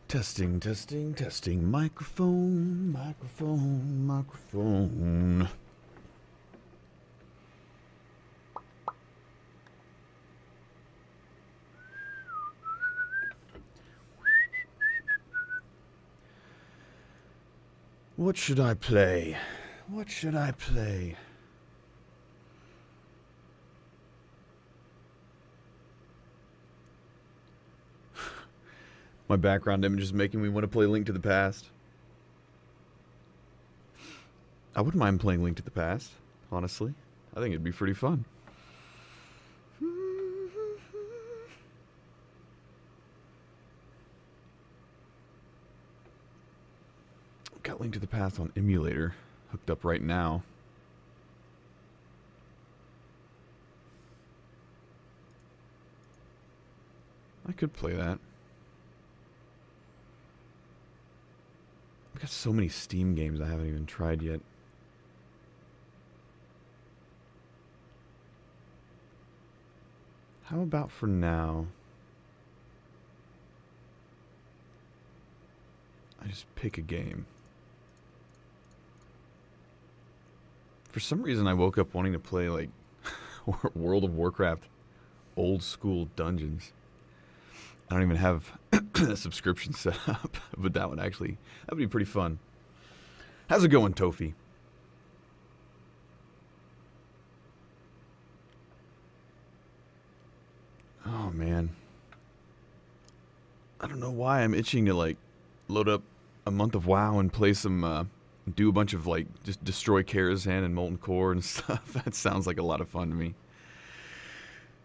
Testing, testing, testing. Microphone, microphone, microphone. What should I play? What should I play? My background image is making me want to play Link to the Past. I wouldn't mind playing Link to the Past, honestly. I think it'd be pretty fun. Got Link to the Past on emulator hooked up right now. I could play that. I've got so many Steam games I haven't even tried yet. How about for now, I just pick a game. For some reason I woke up wanting to play like World of Warcraft old school dungeons. I don't even have a subscription set up, but that would be pretty fun. How's it going, Tofi? Oh man, I don't know why I'm itching to like load up a month of WoW and play some, do a bunch of like just destroy Karazhan and Molten Core and stuff. That sounds like a lot of fun to me.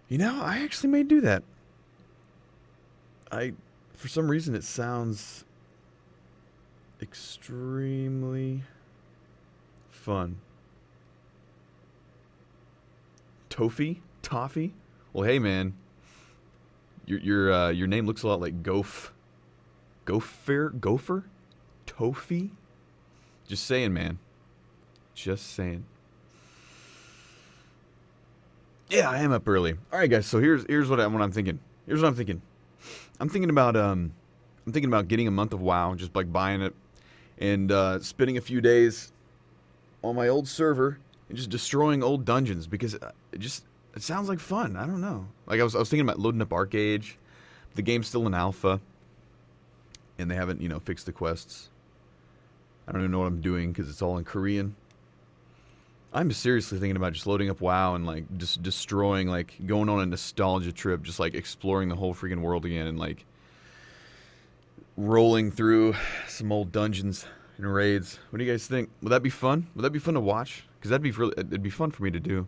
You know, I actually may do that. For some reason, it sounds extremely fun. Tofi? Toffee? Well, hey, man. Your name looks a lot like Gopher? Tofi? Just saying, man. Just saying. Yeah, I am up early. All right, guys. So here's what I'm thinking. Here's what I'm thinking. I'm thinking about getting a month of WoW, just like buying it, and spending a few days on my old server and just destroying old dungeons because it sounds like fun. I don't know. Like I was thinking about loading up Ahn'Qiraj. The game's still in alpha, and they haven't fixed the quests. I don't even know what I'm doing because it's all in Korean. I'm seriously thinking about just loading up WoW and like just destroying, like going on a nostalgia trip, just like exploring the whole freaking world again and like rolling through some old dungeons and raids. What do you guys think? Would that be fun? Would that be fun to watch? Because it'd be fun for me to do.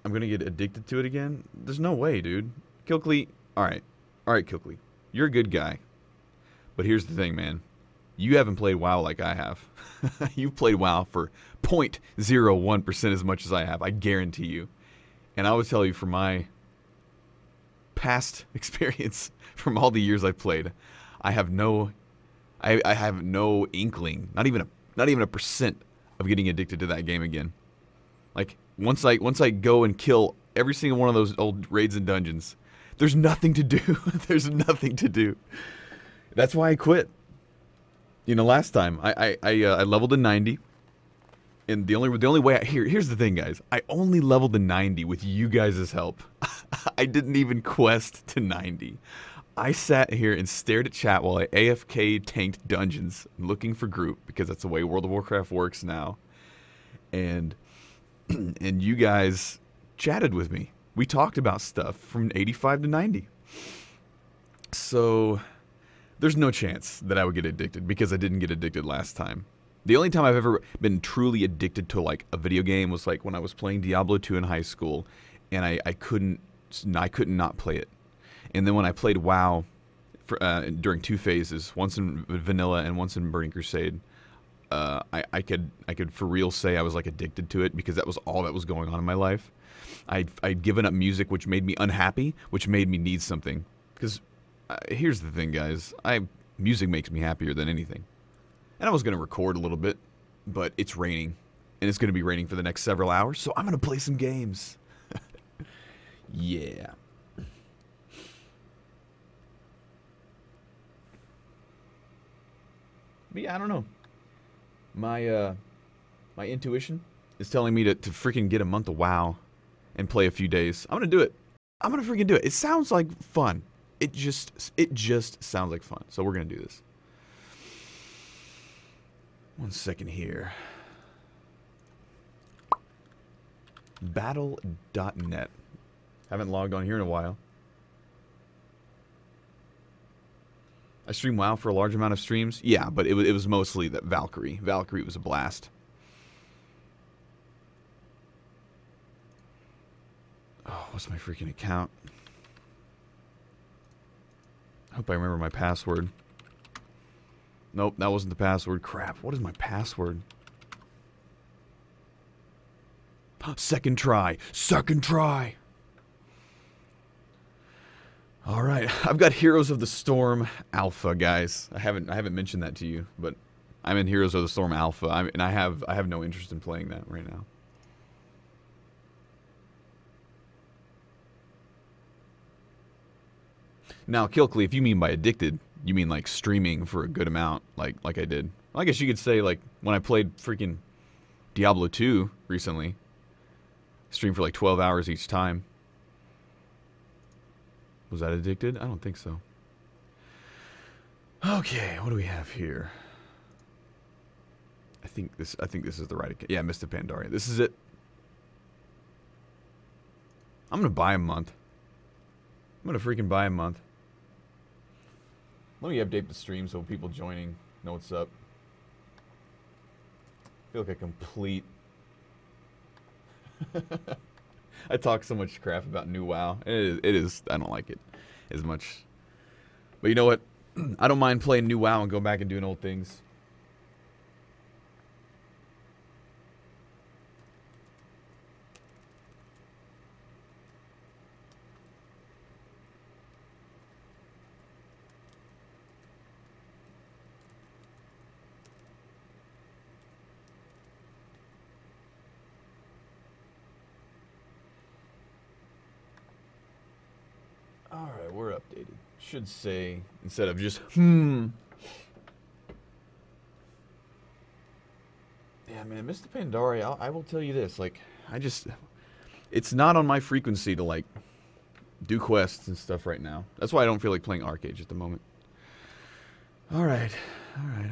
I'm gonna get addicted to it again? There's no way, dude. Kilkley, alright, Kilkley. You're a good guy. But here's the thing, man. You haven't played WoW like I have. You've played WoW for 0.01% as much as I have. I guarantee you. And I would tell you from my past experience, from all the years I've played, I have no inkling, not even a percent of getting addicted to that game again. Like once I go and kill every single one of those old raids and dungeons, there's nothing to do. There's nothing to do. That's why I quit. Last time I leveled to 90, and the only way here's the thing, guys. I only leveled to 90 with you guys' help. I didn't even quest to 90. I sat here and stared at chat while I AFK tanked dungeons, looking for group because that's the way World of Warcraft works now. And you guys chatted with me. We talked about stuff from 85 to 90. So there's no chance that I would get addicted because I didn't get addicted last time. The only time I've ever been truly addicted to like a video game was like when I was playing Diablo 2 in high school, and I couldn't not play it. And then when I played WoW during two phases, once in vanilla and once in Burning Crusade, I could for real say I was like addicted to it because that was all that was going on in my life. I'd given up music, which made me unhappy, which made me need something. Because here's the thing, guys. Music makes me happier than anything. And I was going to record a little bit, but it's raining. And it's going to be raining for the next several hours, so I'm going to play some games. Yeah. But yeah, I don't know. My intuition is telling me to freaking get a month of WoW and play a few days. I'm gonna do it. I'm gonna freaking do it. It sounds like fun. It just sounds like fun. So we're gonna do this. 1 second here. Battle.net. Haven't logged on here in a while. I stream WoW for a large amount of streams. Yeah, but it was mostly that Valkyrie. Valkyrie was a blast. Oh, what's my freaking account? I hope I remember my password. Nope, that wasn't the password. Crap, what is my password? Second try. Second try. All right, I've got Heroes of the Storm Alpha, guys. I haven't mentioned that to you, but I'm in Heroes of the Storm Alpha, and I have no interest in playing that right now. Now, Kilkley, if you mean by addicted, you mean like streaming for a good amount, like I did. Well, I guess you could say like when I played freaking Diablo 2 recently, streamed for like 12 hours each time. Was that addicted? I don't think so. Okay, what do we have here? I think this is the right account. Yeah, Mr. Pandaria. This is it. I'm gonna buy a month. I'm gonna freaking buy a month. Let me update the stream so people joining know what's up. I feel like a complete... I talk so much crap about new WoW. It is, I don't like it as much. But you know what? I don't mind playing new WoW and go back and doing old things. Alright, we're updated. Should say, instead of just, Yeah, man, Mr. Pandaria, I will tell you this, like, it's not on my frequency to, like, do quests and stuff right now. That's why I don't feel like playing Arcage at the moment. Alright, alright.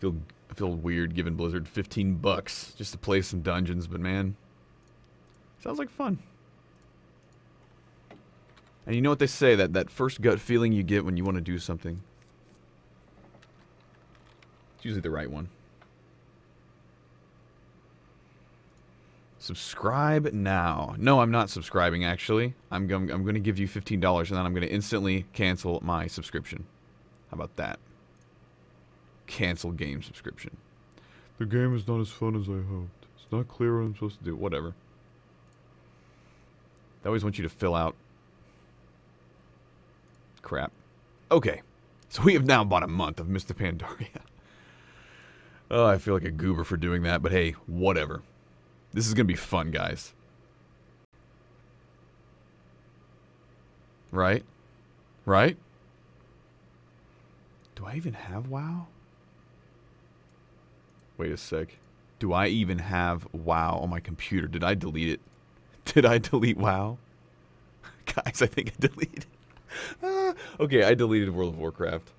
I feel weird giving Blizzard $15 just to play some dungeons, but man, sounds like fun. And you know what they say, that first gut feeling you get when you want to do something. It's usually the right one. Subscribe now. No, I'm not subscribing, actually. I'm going to give you $15 and then I'm going to instantly cancel my subscription. How about that? Cancel game subscription. The game is not as fun as I hoped. It's not clear what I'm supposed to do. Whatever. They always want you to fill out crap. Okay. So we have now bought a month of Mr. Pandaria. Oh, I feel like a goober for doing that, but hey, whatever. This is going to be fun, guys. Right? Right? Do I even have WoW? Wait a sec. Do I even have WoW on my computer? Did I delete it? Did I delete WoW? Guys, I think I deleted it. Okay, I deleted World of Warcraft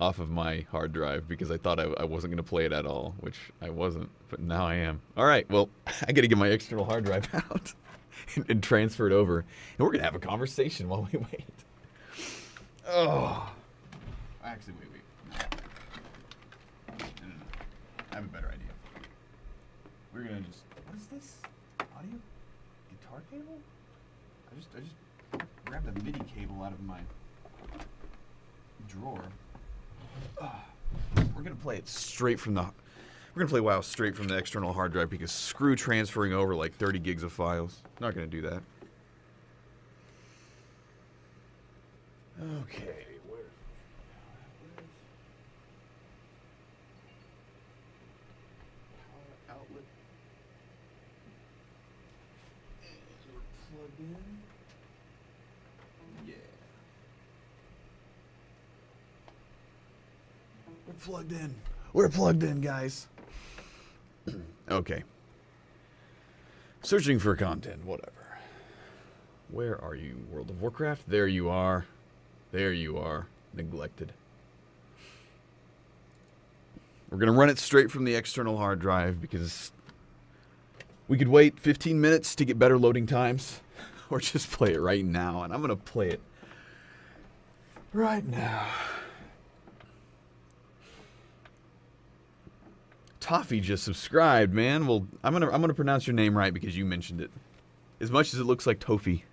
off of my hard drive because I thought I wasn't going to play it at all, which I wasn't, but now I am. Alright, well, I got to get my external hard drive out and transfer it over, and we're going to have a conversation while we wait. Oh. Actually, wait. No. I have a better idea. We're gonna just... What is this? Audio? Guitar cable? I just grabbed a MIDI cable out of my drawer. We're gonna play it straight from the... We're gonna play WoW straight from the external hard drive because screw transferring over like 30 gigs of files. Not gonna do that. Okay. plugged in? Yeah. We're plugged in. We're plugged in, guys. Okay. Searching for content, whatever. Where are you, World of Warcraft? There you are. There you are. Neglected. We're going to run it straight from the external hard drive because we could wait 15 minutes to get better loading times or just play it right now. And I'm going to play it right now. Toffee just subscribed, man. Well, I'm gonna pronounce your name right because you mentioned it. As much as it looks like Toffee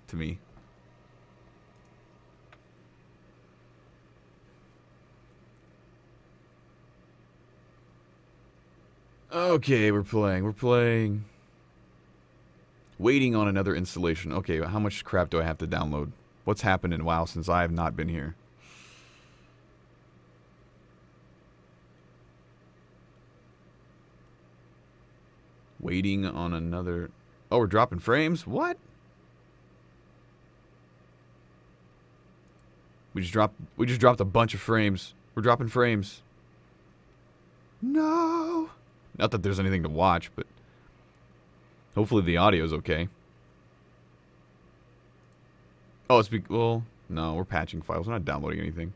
to me. Okay, we're playing. We're playing. Waiting on another installation. Okay, how much crap do I have to download? What's happened in WoW since I have not been here? Waiting on another... Oh, we're dropping frames? What? We just dropped a bunch of frames. We're dropping frames. No! Not that there's anything to watch, but... Hopefully the audio's okay. Oh, it's... Well, no, we're patching files. We're not downloading anything.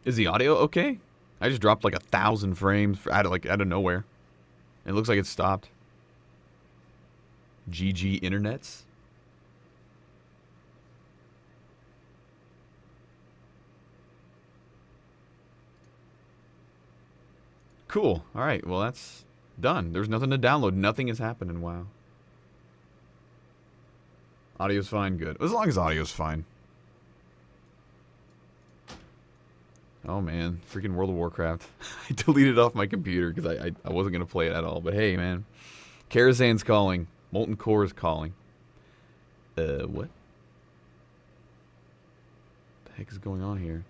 Is the audio okay? I just dropped like 1,000 frames out of nowhere. It looks like it stopped. GG internets. Cool. All right. Well, that's done. There's nothing to download. Nothing has happened in WoW. Audio's fine. Good. As long as audio's fine. Oh man, freaking World of Warcraft. I deleted it off my computer because I wasn't going to play it at all. But hey man, Karazhan's calling. Molten Core is calling. What? The heck is going on here?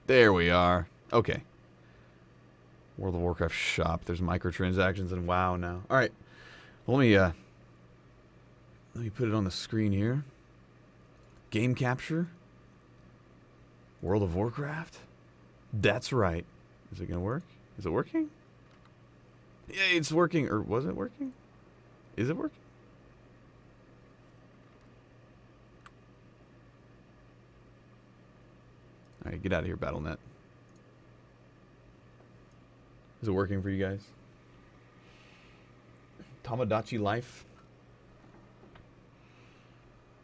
There we are. Okay. World of Warcraft shop. There's microtransactions in WoW now. All right. Well, let me put it on the screen here. Game capture. World of Warcraft. That's right. Is it gonna work? Is it working? Yeah, it's working. Or was it working? Is it working? All right, get out of here, BattleNet. Is it working for you guys? Tamagotchi life.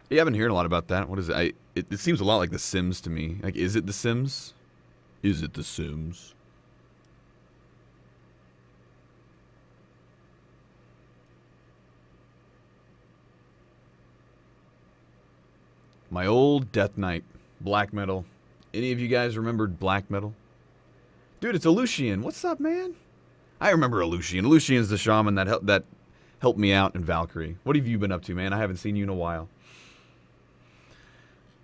Yeah, I've been hearing a lot about that. What is it? It seems a lot like The Sims to me. Like, is it The Sims? Is it The Sims? My old Death Knight. Black metal. Any of you guys remembered black metal? Dude, it's Lucian. What's up, man? I remember Lucian. Lucian's the shaman that helped me out in Valkyrie. What have you been up to, man? I haven't seen you in a while.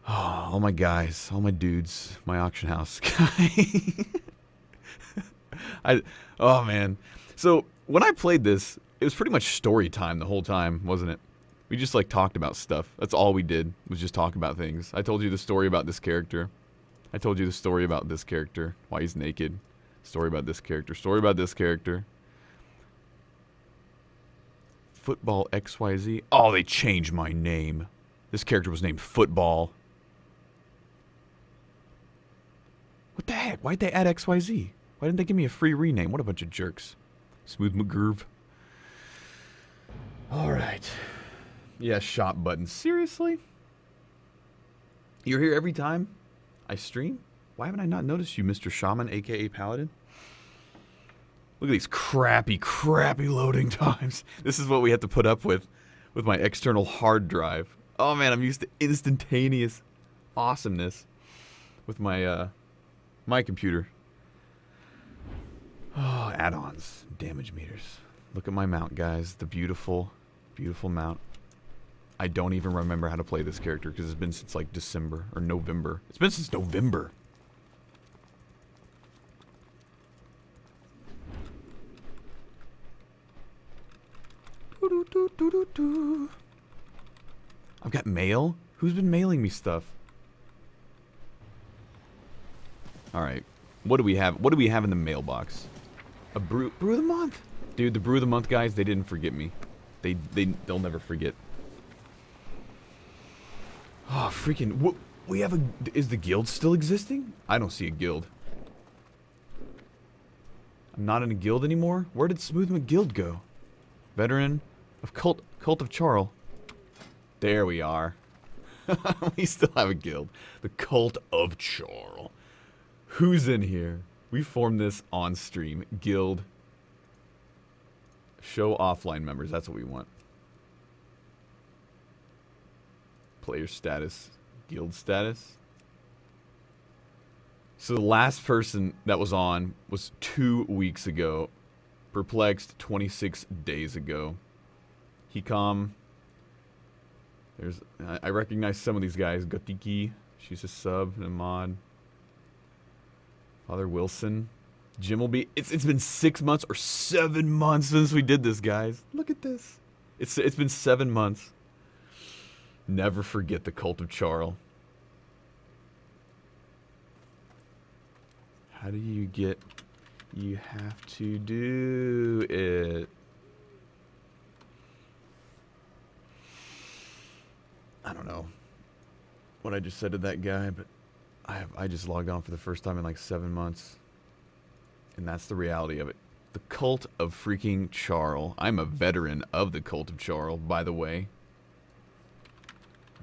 Oh, all my guys, all my dudes, my auction house guy. Oh man. So when I played this, it was pretty much story time the whole time, wasn't it? We just like talked about stuff. That's all we did, was just talk about things. I told you the story about this character. I told you the story about this character, why he's naked. Story about this character. Story about this character. Football XYZ. Oh, they changed my name. This character was named Football. What the heck? Why'd they add XYZ? Why didn't they give me a free rename? What a bunch of jerks. Smooth McGurv. Alright. Yeah, shop button. Seriously? You're here every time I stream? Why haven't I not noticed you, Mr. Shaman, aka Paladin? Look at these crappy loading times. This is what we have to put up with my external hard drive. Oh man, I'm used to instantaneous awesomeness with my my computer. Oh, add-ons, damage meters. Look at my mount, guys. The beautiful, beautiful mount. I don't even remember how to play this character because it's been since like December or November. It's been since November. I've got mail? Who's been mailing me stuff? Alright. What do we have? What do we have in the mailbox? A brew of the month. Dude, the brew of the month guys, they didn't forget me. They'll never forget. Oh, freaking we have a is the guild still existing? I don't see a guild. I'm not in a guild anymore? Where did Smooth McGuild go? Veteran of Cult of Charl. There we are. We still have a guild. The Cult of Charl. Who's in here? We formed this on stream. Guild. Show offline members. That's what we want. Player status. Guild status. So the last person that was on was 2 weeks ago. Perplexed 26 days ago. Hecom. There's I recognize some of these guys. Gotiki. She's a sub and a mod. Father Wilson. Jim will be. It's been 6 months or 7 months since we did this, guys. Look at this. It's been 7 months. Never forget the Cult of Charl. How do you get? You have to do it. I don't know what I just said to that guy, but I just logged on for the first time in like 7 months. And that's the reality of it. The Cult of freaking Charl. I'm a veteran of the Cult of Charl, by the way.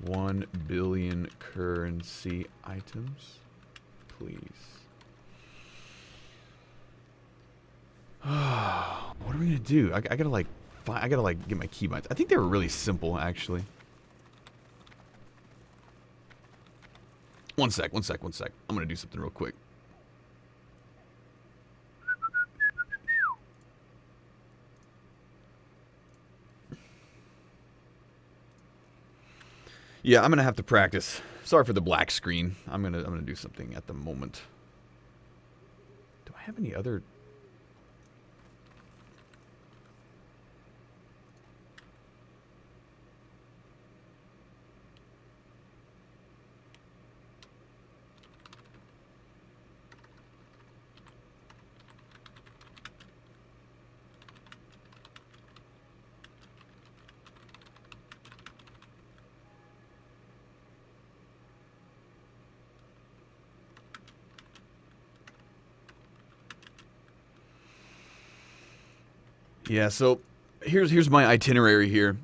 1 billion currency items. Please. What are we gonna do? I gotta like get my keybinds. I think they were really simple, actually. One sec. I'm gonna do something real quick. Yeah, I'm gonna have to practice. Sorry for the black screen. I'm gonna do something at the moment. Do I have any other? Yeah, so here's my itinerary here.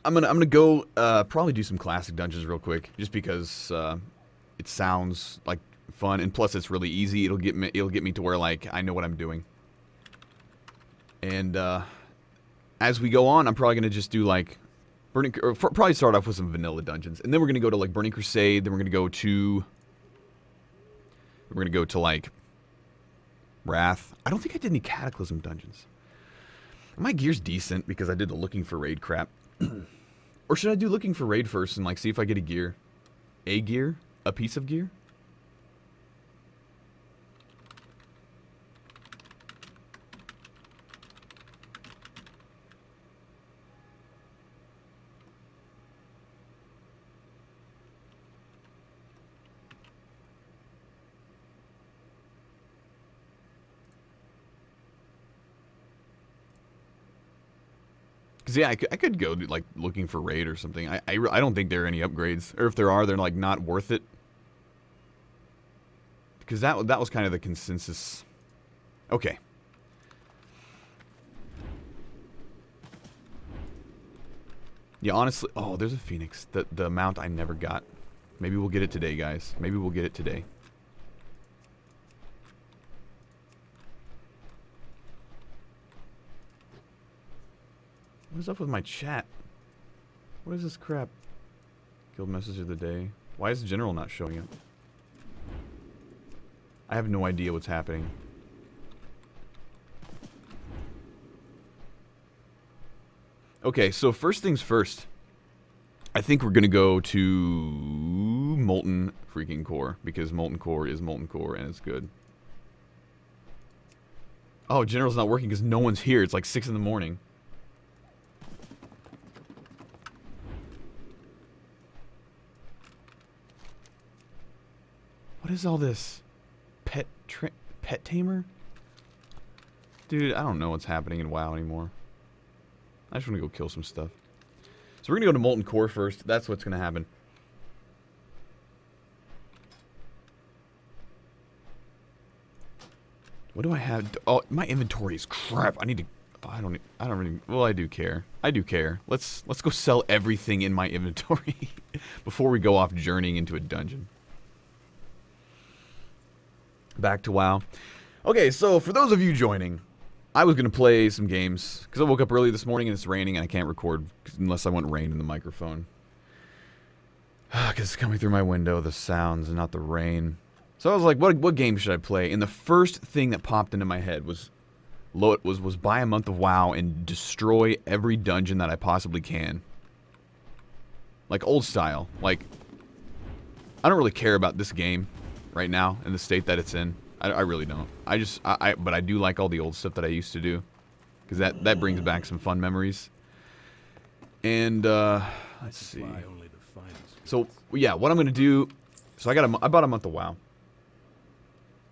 I'm gonna go probably do some classic dungeons real quick, just because it sounds like fun, and plus it's really easy. It'll get me to where like I know what I'm doing. And as we go on, I'm probably gonna just do like probably start off with some vanilla dungeons, and then we're gonna go to like Burning Crusade. Then we're gonna go to like Wrath. I don't think I did any Cataclysm dungeons. My gear's decent because I did the looking for raid crap. Or should I do looking for raid first and like see if I get a gear? A gear? A piece of gear? Yeah, I could go to, like, looking for raid or something. I don't think there are any upgrades. Or if there are, they're, like, not worth it. Because that was kind of the consensus. Okay. Yeah, honestly... Oh, there's a Phoenix. The mount I never got. Maybe we'll get it today, guys. Maybe we'll get it today. What is up with my chat? What is this crap? Guild message of the day. Why is General not showing up? I have no idea what's happening. Okay, so first things first. I think we're going to go to Molten freaking Core, because Molten Core is Molten Core, and it's good. Oh, General's not working because no one's here. It's like 6 in the morning. What is all this? Pet tamer? Dude, I don't know what's happening in WoW anymore. I just want to go kill some stuff. So we're going to go to Molten Core first. That's what's going to happen. What do I have? Oh, my inventory is crap. I need to... I don't really... Well, I do care. I do care. Let's go sell everything in my inventory before we go off journeying into a dungeon. Back to WoW. Okay, so for those of you joining, I was going to play some games because I woke up early this morning and it's raining and I can't record unless I want rain in the microphone. Because it's coming through my window, the sounds and not the rain. So I was like, what game should I play? And the first thing that popped into my head was buy a month of WoW and destroy every dungeon that I possibly can. Like old style. Like, I don't really care about this game right now in the state that it's in. I really don't. But I do like all the old stuff that I used to do. Because that brings back some fun memories. And, let's see. So, yeah, what I'm going to do... So I bought a month of WoW.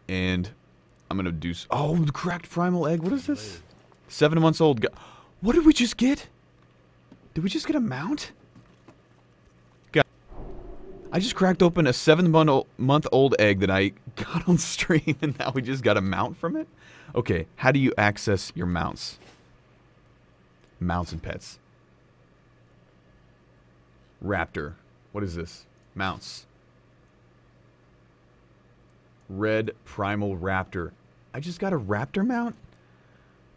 And I'm going to do... Oh, the cracked primal egg. What is this? 7 months old. What did we just get? Did we just get a mount? God. I just cracked open a 7-month-old egg that I got on stream, and now we just got a mount from it? Okay, how do you access your mounts? Mounts and pets. Raptor. What is this? Mounts. Red Primal Raptor. I just got a Raptor mount?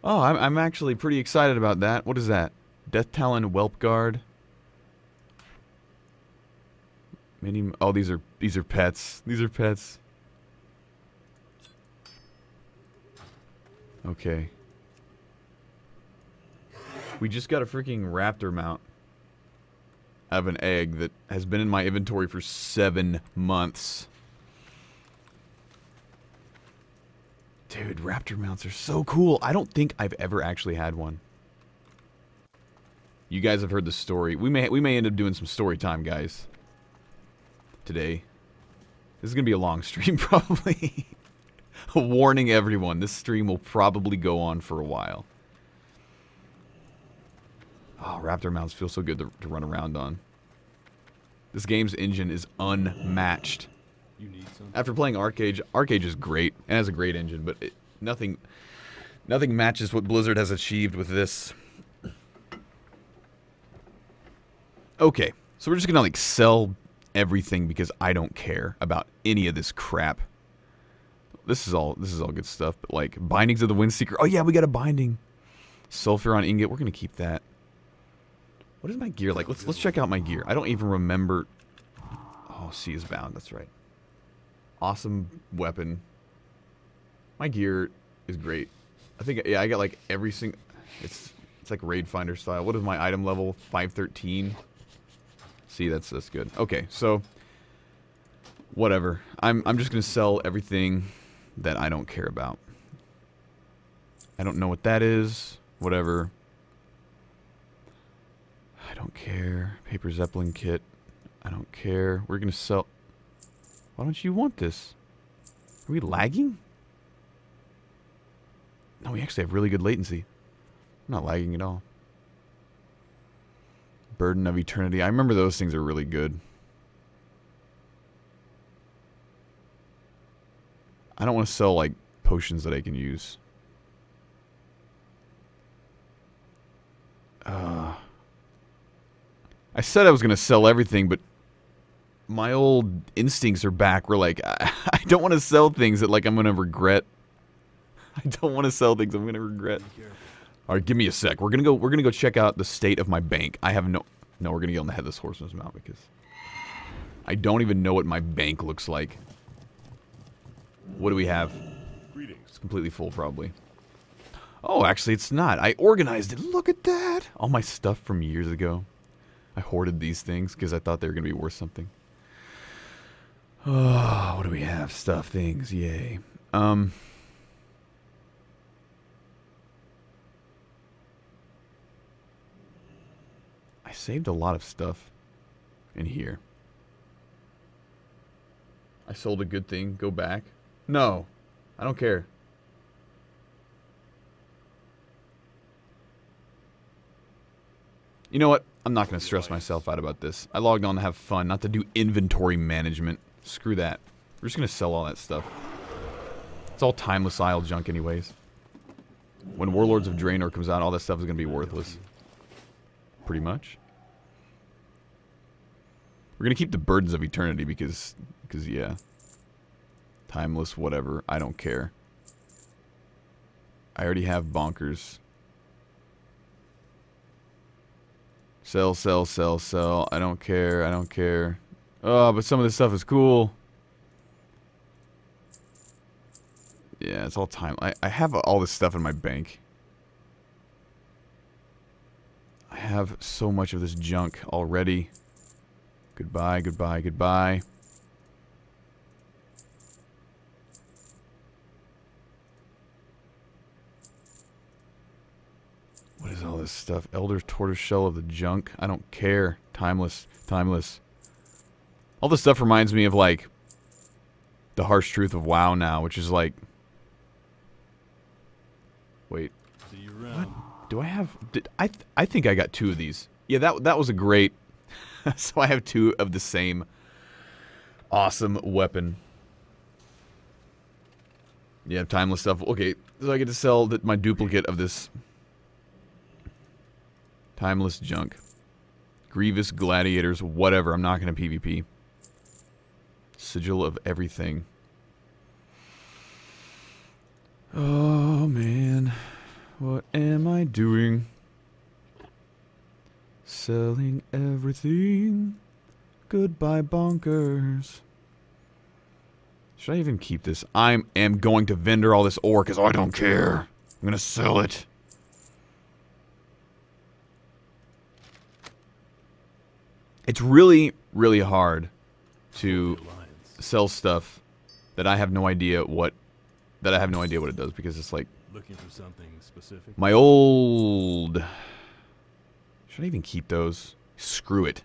Oh, I'm actually pretty excited about that. What is that? Death Talon Whelp Guard. Oh, these are pets. These are pets. Okay. We just got a freaking Raptor mount out of an egg that has been in my inventory for 7 months. Dude, Raptor mounts are so cool. I don't think I've ever actually had one. You guys have heard the story. We may end up doing some story time, guys. Today. This is going to be a long stream, probably. Warning everyone, this stream will probably go on for a while. Oh, Raptor mounts feel so good to run around on. This game's engine is unmatched. After playing Ahn'Qiraj is great and has a great engine, but nothing matches what Blizzard has achieved with this. Okay, so we're just gonna like sell everything because I don't care about any of this crap. This is all good stuff, but like bindings of the Windseeker. Oh yeah, we got a binding. Sulfur on ingot. We're gonna keep that. What is my gear like? Let's check out my gear. I don't even remember. Oh, Sea is Bound. That's right. Awesome weapon. My gear is great. I think, yeah, I got like every single... It's like Raid Finder style. What is my item level? 513. See, that's good. Okay, so... Whatever. I'm just going to sell everything that I don't care about. I don't know what that is. Whatever. I don't care. Paper Zeppelin kit. I don't care. We're going to sell... Why don't you want this? Are we lagging? No, we actually have really good latency. I'm not lagging at all. Burden of Eternity. I remember those things are really good. I don't want to sell, like, potions that I can use. I said I was going to sell everything, but my old instincts are back. We're like, I don't want to sell things that, like, I'm going to regret. I don't want to sell things I'm going to regret. All right, give me a sec. We're going to go check out the state of my bank. I have no, we're going to get on the Headless Horseman's mount because I don't even know what my bank looks like. What do we have? It's completely full, probably. Oh, actually, it's not. I organized it. Look at that. All my stuff from years ago. I hoarded these things because I thought they were going to be worth something. Oh, what do we have? Stuff, things, yay. I saved a lot of stuff in here. I sold a good thing. Go back. No, I don't care. You know what? I'm not going to stress myself out about this. I logged on to have fun, not to do inventory management. Screw that. We're just going to sell all that stuff. It's all timeless Isle junk anyways. When Warlords of Draenor comes out, all that stuff is going to be worthless. Pretty much. We're going to keep the Burdens of Eternity because, yeah. Timeless, whatever. I don't care. I already have Bonkers. Sell, sell, sell, sell. I don't care. I don't care. Oh, but some of this stuff is cool. Yeah, it's all time. I have all this stuff in my bank. I have so much of this junk already. Goodbye, goodbye, goodbye. What is all this stuff? Elder's Tortoiseshell of the Junk? I don't care. Timeless. Timeless. All this stuff reminds me of, like, the harsh truth of WoW now, which is like... Wait. What? Do I have... I think I got 2 of these. Yeah, that was a great... So I have 2 of the same awesome weapon. Yeah, timeless stuff. Okay, so I get to sell my duplicate of this... Timeless junk. Grievous gladiators, whatever. I'm not going to PvP. Sigil of everything. Oh, man. What am I doing? Selling everything. Goodbye, Bonkers. Should I even keep this? I am going to vendor all this ore because I don't care. I'm going to sell it. It's really, really hard to sell stuff that I have no idea what it does, because it's like looking for something specific. My old... Should I even keep those? Screw it.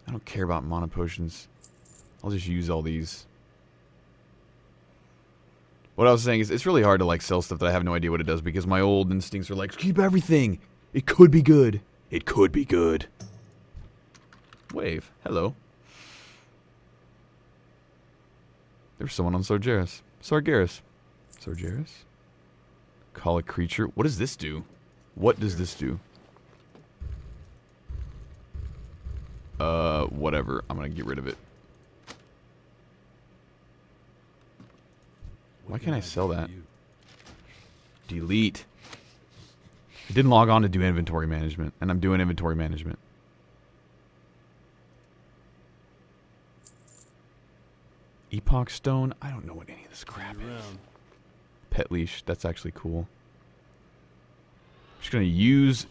I don't care about mana potions. I'll just use all these. What I was saying is it's really hard to like sell stuff that I have no idea what it does, because my old instincts are like, keep everything. It could be good. It could be good. Wave. Hello. There's someone on Sargeras. Sargeras. Sargeras? Call a creature. What does this do? What does this do? Whatever. I'm gonna get rid of it. Why can't I sell that? Delete. I didn't log on to do inventory management, and I'm doing inventory management. Epoch Stone? I don't know what any of this crap is. Pet Leash. That's actually cool. I'm just going to use...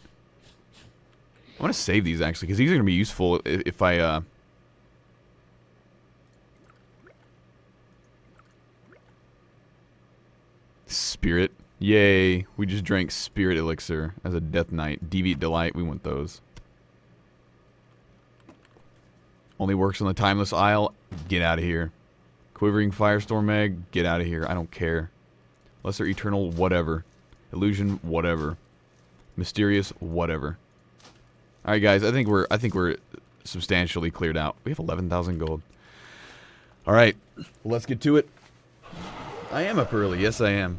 I want to save these, actually, because these are going to be useful if I... Spirit. Yay. We just drank Spirit Elixir as a Death Knight. Deviant Delight. We want those. Only works on the Timeless Isle. Get out of here. Quivering Firestorm Egg. Get out of here. I don't care. Lesser Eternal. Whatever. Illusion. Whatever. Mysterious. Whatever. Alright, guys. I think we're substantially cleared out. We have 11,000 gold. Alright. Well, let's get to it. I am up early. Yes, I am.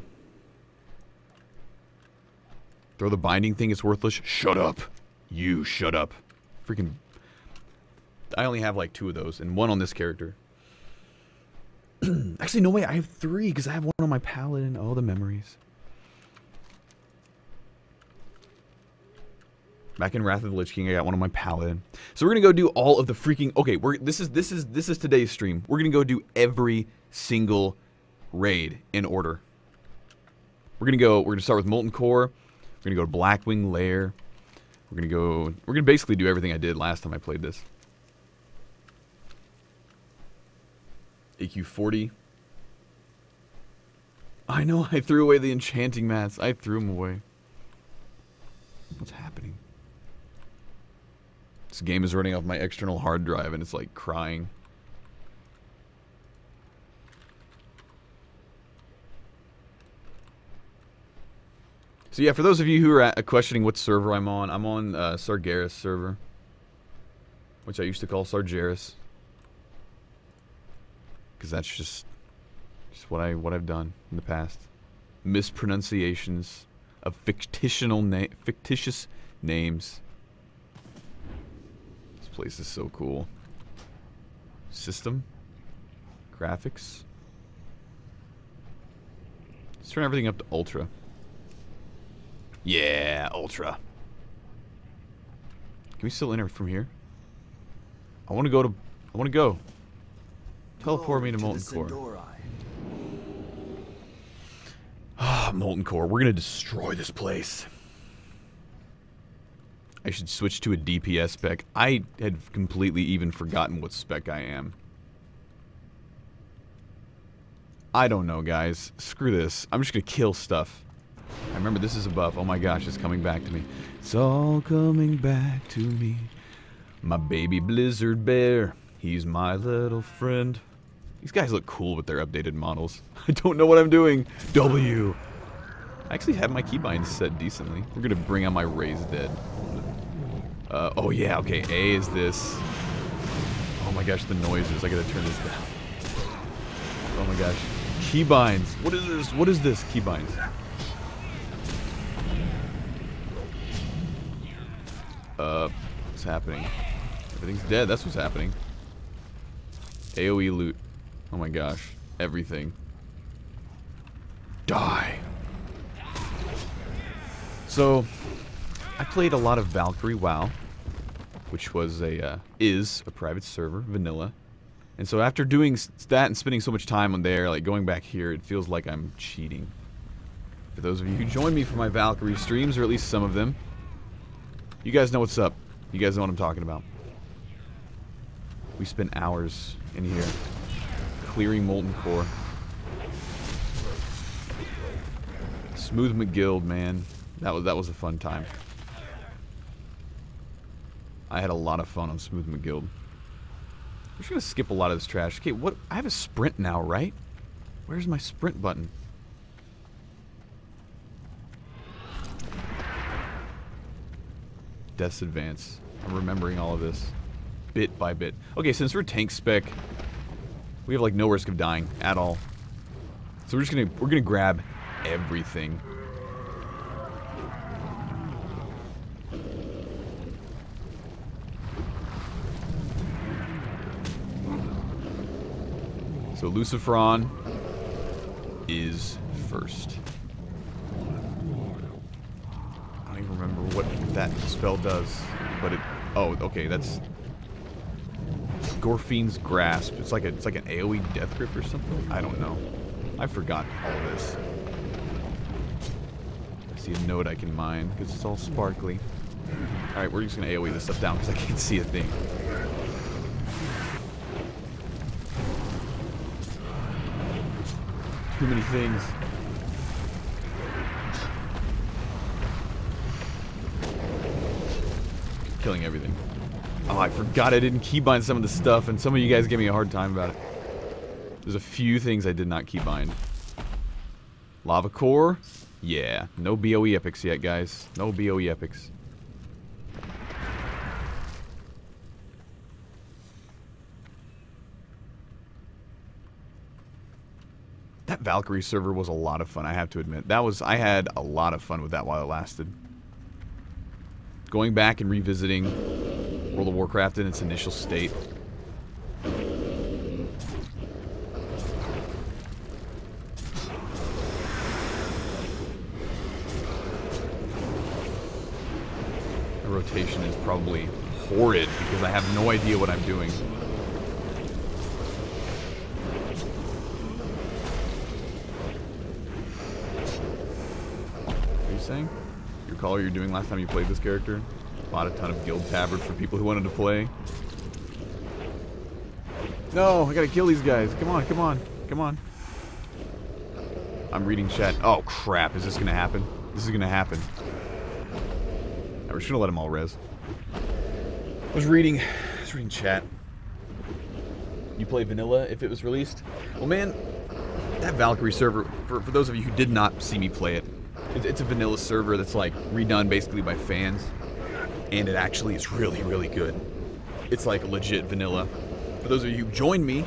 Throw the binding thing. It's worthless. Shut up. You shut up. Freaking... I only have like 2 of those, and 1 on this character. Actually, no way. I have 3, because I have 1 on my paladin. Oh, the memories. Back in Wrath of the Lich King, I got 1 on my paladin. So we're gonna go do all of the freaking... Okay, this is today's stream. We're gonna go do every single raid in order. We're gonna start with Molten Core. We're gonna go to Blackwing Lair. We're We're gonna basically do everything I did last time I played this. AQ 40. I know, I threw away the enchanting mats. I threw them away. What's happening? This game is running off my external hard drive and it's like crying. So yeah, for those of you who are questioning what server I'm on Sargeras server, which I used to call Sargeras, because that's just what I've done in the past. Mispronunciations of fictitious names. This place is so cool. System, graphics. Let's turn everything up to ultra. Yeah, ultra. Can we still enter from here? I want to go. Teleport me to Molten Core. Ah, Molten Core. We're gonna destroy this place. I should switch to a DPS spec. I had completely even forgotten what spec I am. I don't know, guys. Screw this. I'm just gonna kill stuff. I remember this is a buff. Oh my gosh, it's coming back to me. It's all coming back to me. My baby blizzard bear. He's my little friend. These guys look cool with their updated models. I don't know what I'm doing. W. I actually have my keybinds set decently. We're gonna bring on my raised dead. Oh yeah, okay. A is this. Oh my gosh, the noises. I gotta turn this down. Oh my gosh. Keybinds. What is this? What is this? Keybinds. What's happening? Everything's dead. That's what's happening. AoE loot. Oh my gosh. Everything. Die. So, I played a lot of Valkyrie WoW, which was is a private server, vanilla. And so after doing that and spending so much time on there, like going back here, it feels like I'm cheating. For those of you who join me for my Valkyrie streams, or at least some of them, you guys know what's up. You guys know what I'm talking about. We spent hours in here clearing Molten Core. Smooth McGill, man. That was a fun time. I had a lot of fun on Smooth McGill. We're just gonna skip a lot of this trash. Okay, what? I have a sprint now, right? Where's my sprint button? Death's Advance. I'm remembering all of this. Bit by bit. Okay, since we're tank spec, we have like no risk of dying at all. So we're gonna grab everything. So Lucifron is first. I don't even remember what that spell does, but it. Oh, okay, that's Gorfine's Grasp. It's like an AoE death grip or something. I don't know. I forgot all this. I see a node I can mine because it's all sparkly. All right, we're just gonna AoE this stuff down because I can't see a thing. Too many things. Killing everything. Oh, I forgot I didn't keybind some of the stuff, and some of you guys gave me a hard time about it. There's a few things I did not keybind. Lava Core? Yeah. No BOE epics yet, guys. No BOE epics. That Valkyrie server was a lot of fun, I have to admit. I had a lot of fun with that while it lasted. Going back and revisiting World of Warcraft in its initial state. The rotation is probably horrid because I have no idea what I'm doing. Saying? You recall what you were doing last time you played this character? Bought a ton of guild tabard for people who wanted to play. No, I gotta kill these guys. Come on, come on, come on. I'm reading chat. Oh crap, is this gonna happen? This is gonna happen. We're just gonna let them all res. I was reading chat. You play vanilla if it was released? Well, man, that Valkyrie server, for those of you who did not see me play it, it's a vanilla server that's like redone basically by fans. And it actually is really, really good. It's like legit vanilla. For those of you who joined me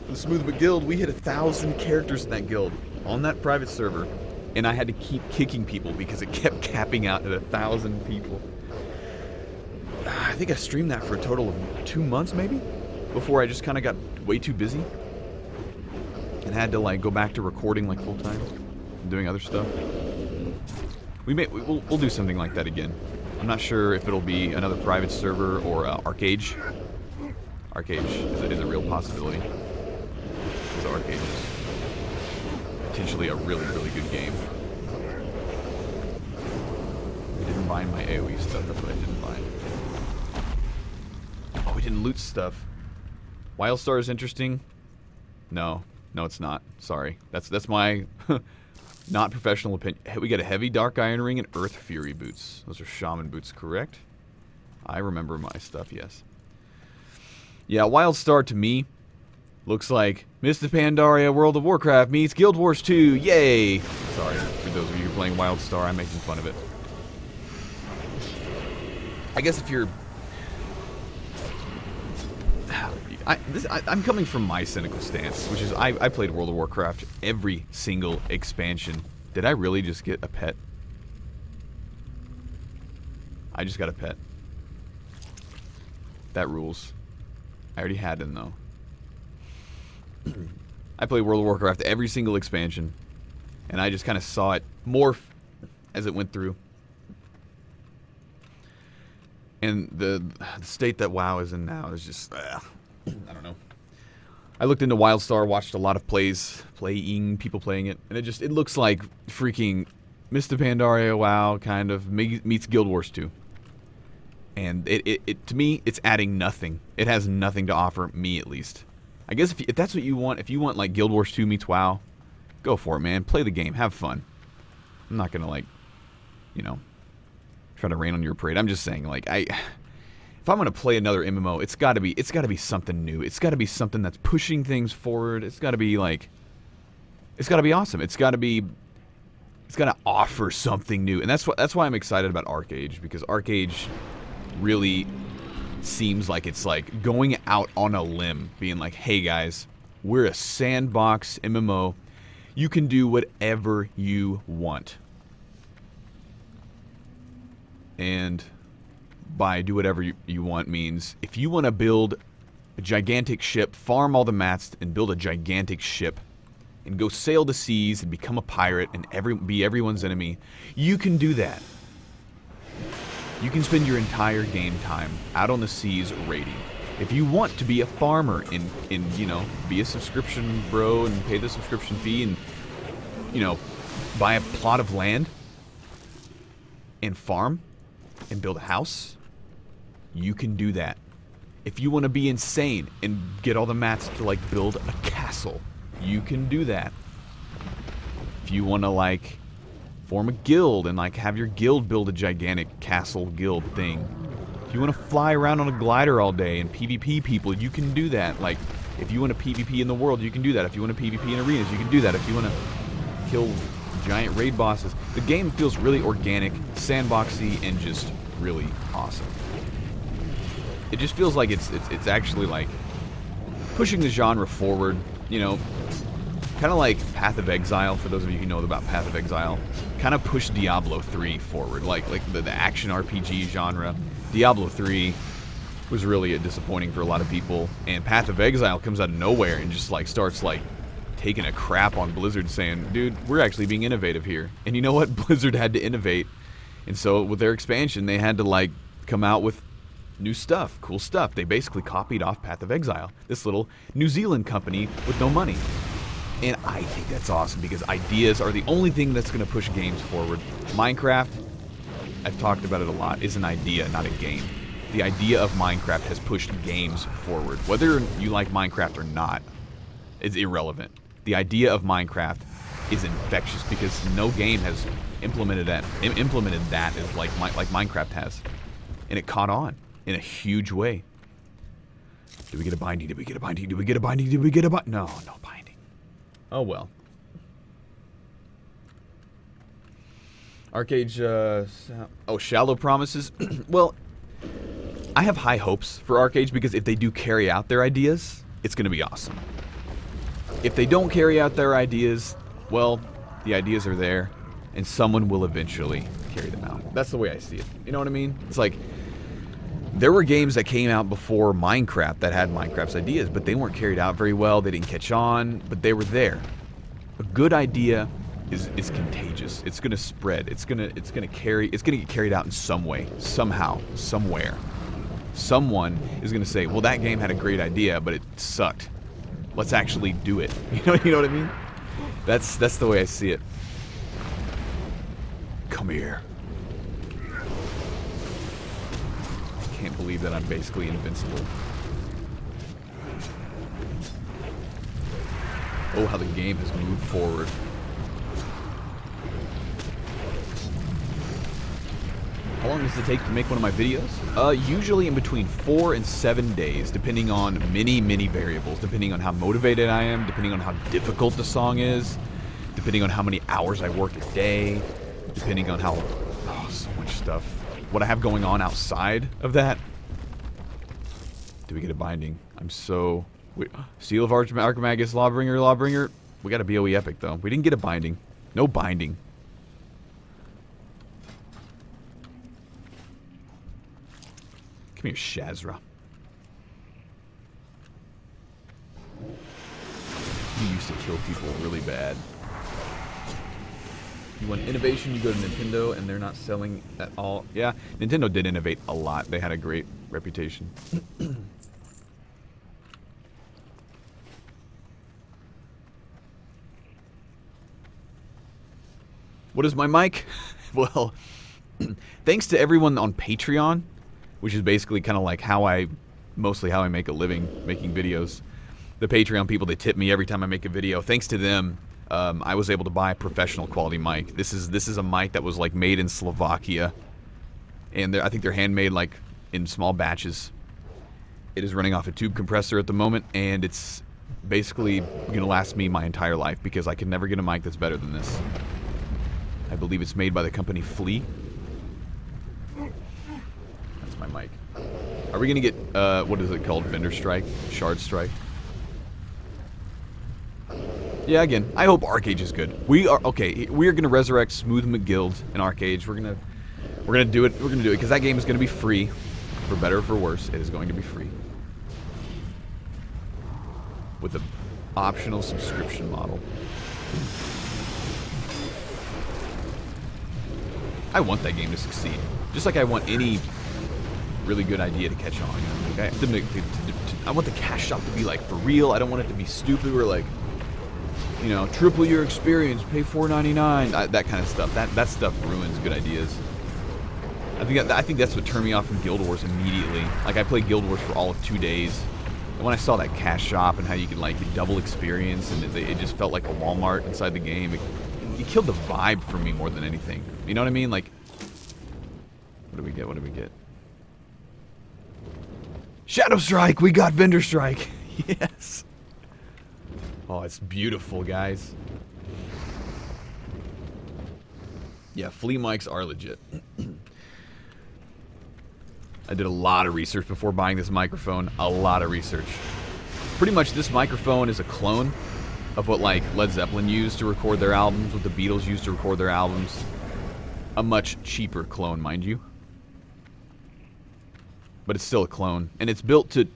in the Smooth But Guild, we hit 1,000 characters in that guild on that private server. And I had to keep kicking people because it kept capping out at 1,000 people. I think I streamed that for a total of 2 months maybe, before I just kind of got way too busy and had to like go back to recording like full time and doing other stuff. We'll do something like that again. I'm not sure if it'll be another private server or Ahn'Qiraj. Ahn'Qiraj is a real possibility. Because Ahn'Qiraj is potentially a really, really good game. I didn't bind my AoE stuff, that's what I didn't bind. Oh, we didn't loot stuff. Wildstar is interesting? No. No, it's not. Sorry. That's my not professional opinion. We got a heavy Dark Iron Ring and Earth Fury boots. Those are Shaman boots, correct? I remember my stuff, yes. Yeah, Wildstar to me looks like Mist of Pandaria World of Warcraft meets Guild Wars 2. Yay! Sorry for those of you who are playing Wildstar, I'm making fun of it. I guess if you're... I'm coming from my cynical stance, which is I played World of Warcraft every single expansion. Did I really just get a pet? I just got a pet. That rules. I already had him though. I played World of Warcraft every single expansion, and I just kind of saw it morph as it went through. And the state that WoW is in now is just... I don't know. I looked into Wildstar, watched a lot of people playing it, and it looks like freaking Mist of Pandaria WoW kind of meets Guild Wars 2. And it to me, it's adding nothing. It has nothing to offer me, at least. I guess if that's what you want, if you want like Guild Wars 2 meets WoW, go for it, man. Play the game, have fun. I'm not gonna like, you know, try to rain on your parade. I'm just saying, like, if I'm gonna play another MMO, it's gotta be something new. It's gotta be something that's pushing things forward. It's gotta be like, it's gotta be awesome. It's gotta offer something new. And that's why I'm excited about Ahn'Qiraj, because Ahn'Qiraj really seems like it's like going out on a limb, being like, hey guys, we're a sandbox MMO. You can do whatever you want. And by do whatever you want means if you want to build a gigantic ship, farm all the mats, and build a gigantic ship, and go sail the seas and become a pirate and be everyone's enemy, you can do that. You can spend your entire game time out on the seas raiding. If you want to be a farmer and you know, be a subscription bro and pay the subscription fee and, you know, buy a plot of land and farm and build a house, you can do that. If you want to be insane and get all the mats to like build a castle, you can do that. If you want to like form a guild and like have your guild build a gigantic castle guild thing. If you want to fly around on a glider all day and PvP people, you can do that. Like, if you want to PvP in the world, you can do that. If you want to PvP in arenas, you can do that. If you want to kill giant raid bosses, the game feels really organic, sandboxy, and just really awesome. It just feels like it's actually like pushing the genre forward, you know, kind of like Path of Exile, for those of you who know about Path of Exile. Kind of pushed Diablo 3 forward, like the action RPG genre. Diablo 3 was really disappointing for a lot of people, and Path of Exile comes out of nowhere and just like starts like taking a crap on Blizzard, saying, dude, we're actually being innovative here. And you know what? Blizzard had to innovate, and so with their expansion, they had to like come out with new stuff, cool stuff. They basically copied off Path of Exile, this little New Zealand company with no money. And I think that's awesome, because ideas are the only thing that's going to push games forward. Minecraft, I've talked about it a lot, is an idea, not a game. The idea of Minecraft has pushed games forward. Whether you like Minecraft or not, it's irrelevant. The idea of Minecraft is infectious because no game has implemented that as like Minecraft has. And it caught on in a huge way. Did we get a binding? Did we get a binding? Did we get a binding? Did we get a binding? No, no binding. Oh well. Ahn'Qiraj, Shallow Promises. Well, I have high hopes for Ahn'Qiraj because if they do carry out their ideas, it's going to be awesome. If they don't carry out their ideas, well, the ideas are there, and someone will eventually carry them out. That's the way I see it. You know what I mean? It's like, there were games that came out before Minecraft that had Minecraft's ideas, but they weren't carried out very well. They didn't catch on, but they were there. A good idea is contagious. It's gonna spread. It's gonna get carried out in some way, somehow, somewhere. Someone is gonna say, "Well, that game had a great idea, but it sucked. Let's actually do it." You know what I mean? That's the way I see it. Come here. I can't believe that I'm basically invincible. Oh, how the game has moved forward. How long does it take to make one of my videos? Usually in between 4 and 7 days, depending on many variables. Depending on how motivated I am, depending on how difficult the song is, depending on how many hours I work a day, depending on how... Oh, so much stuff. What I have going on outside of that. Do we get a binding? I'm so... Wait, Seal of Ahn'Qiraj, Lawbringer. We got a BOE epic, though. We didn't get a binding. No binding. Come here, Shazra. You used to kill people really bad. You want innovation, you go to Nintendo, and they're not selling at all. Yeah, Nintendo did innovate a lot. They had a great reputation. What is my mic? Well, thanks to everyone on Patreon, which is basically kind of like mostly how I make a living making videos. The Patreon people, they tip me every time I make a video. Thanks to them, I was able to buy a professional quality mic. This is a mic that was like made in Slovakia, and I think they're handmade like in small batches. It is running off a tube compressor at the moment, and it's basically gonna last me my entire life because I can never get a mic that's better than this. I believe it's made by the company Flea. That's my mic. Are we gonna get what is it called? Vendor strike? Shard strike? Yeah, again, I hope Ahn'Qiraj is good. We are gonna resurrect Smooth McGild in Ahn'Qiraj. We're gonna do it. We're gonna do it because that game is gonna be free, for better or for worse. It is going to be free with an optional subscription model. I want that game to succeed, just like I want any really good idea to catch on. Okay? I want the cash shop to be like for real. I don't want it to be stupid. We're like, you know, triple your experience, pay $4.99. That kind of stuff. That stuff ruins good ideas. I think that's what turned me off from Guild Wars immediately. Like I played Guild Wars for all of 2 days, and when I saw that cash shop and how you could like double experience, and it just felt like a Walmart inside the game. It killed the vibe for me more than anything. You know what I mean? Like, what do we get? What do we get? Shadow Strike! We got Vendor Strike! Yes! Oh, it's beautiful, guys. Yeah, flea mics are legit. I did a lot of research before buying this microphone. A lot of research. Pretty much this microphone is a clone of what like Led Zeppelin used to record their albums, what the Beatles used to record their albums. A much cheaper clone, mind you. But it's still a clone. And it's built to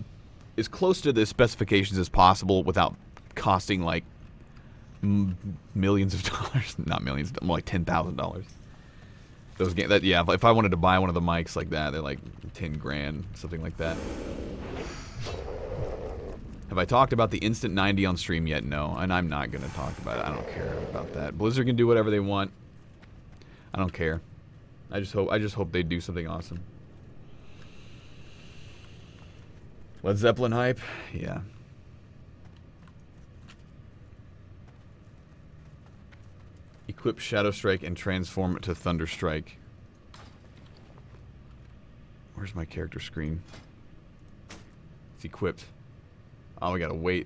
as close to the specifications as possible without costing like millions of dollars. Not millions, more like $10,000. Those games, yeah, if I wanted to buy one of the mics like that, they're like 10 grand, something like that. Have I talked about the Instant 90 on stream yet? No, and I'm not going to talk about it. I don't care about that. Blizzard can do whatever they want. I don't care. I just hope they do something awesome. Led Zeppelin hype? Yeah. Equip Shadow Strike and transform it to Thunder Strike. Where's my character screen? It's equipped. Oh, we gotta wait.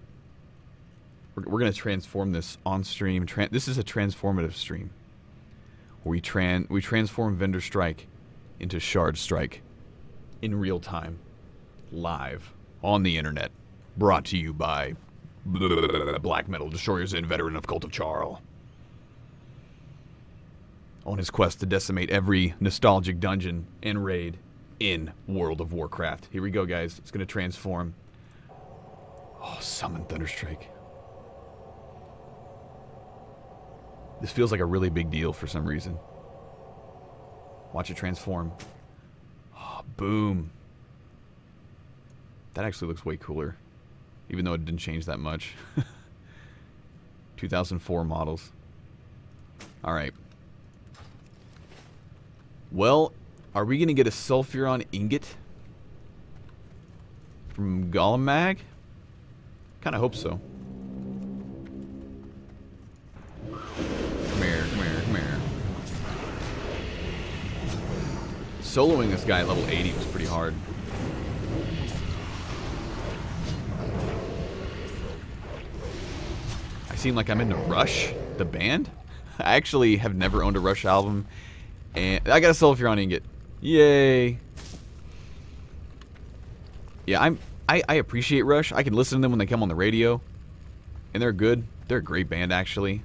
We're gonna transform this on stream. This is a transformative stream. Where we transform Vendor Strike into Shard Strike in real time, live on the internet. Brought to you by Black Metal Destroyer's and veteran of Cult of Charl. On his quest to decimate every nostalgic dungeon and raid in World of Warcraft. Here we go, guys. It's going to transform. Oh, summon Thunderstrike. This feels like a really big deal for some reason. Watch it transform. Oh, boom. That actually looks way cooler. Even though it didn't change that much. 2004 models. Alright. Well, are we going to get a Sulfuron ingot from Golem Mag? Kind of hope so. Come here, come here, come here. Soloing this guy at level 80 was pretty hard. I seem like I'm into Rush, the band. I actually have never owned a Rush album. And I got a Sulfuron ingot. Yay. Yeah, I appreciate Rush. I can listen to them when they come on the radio. And they're good. They're a great band, actually.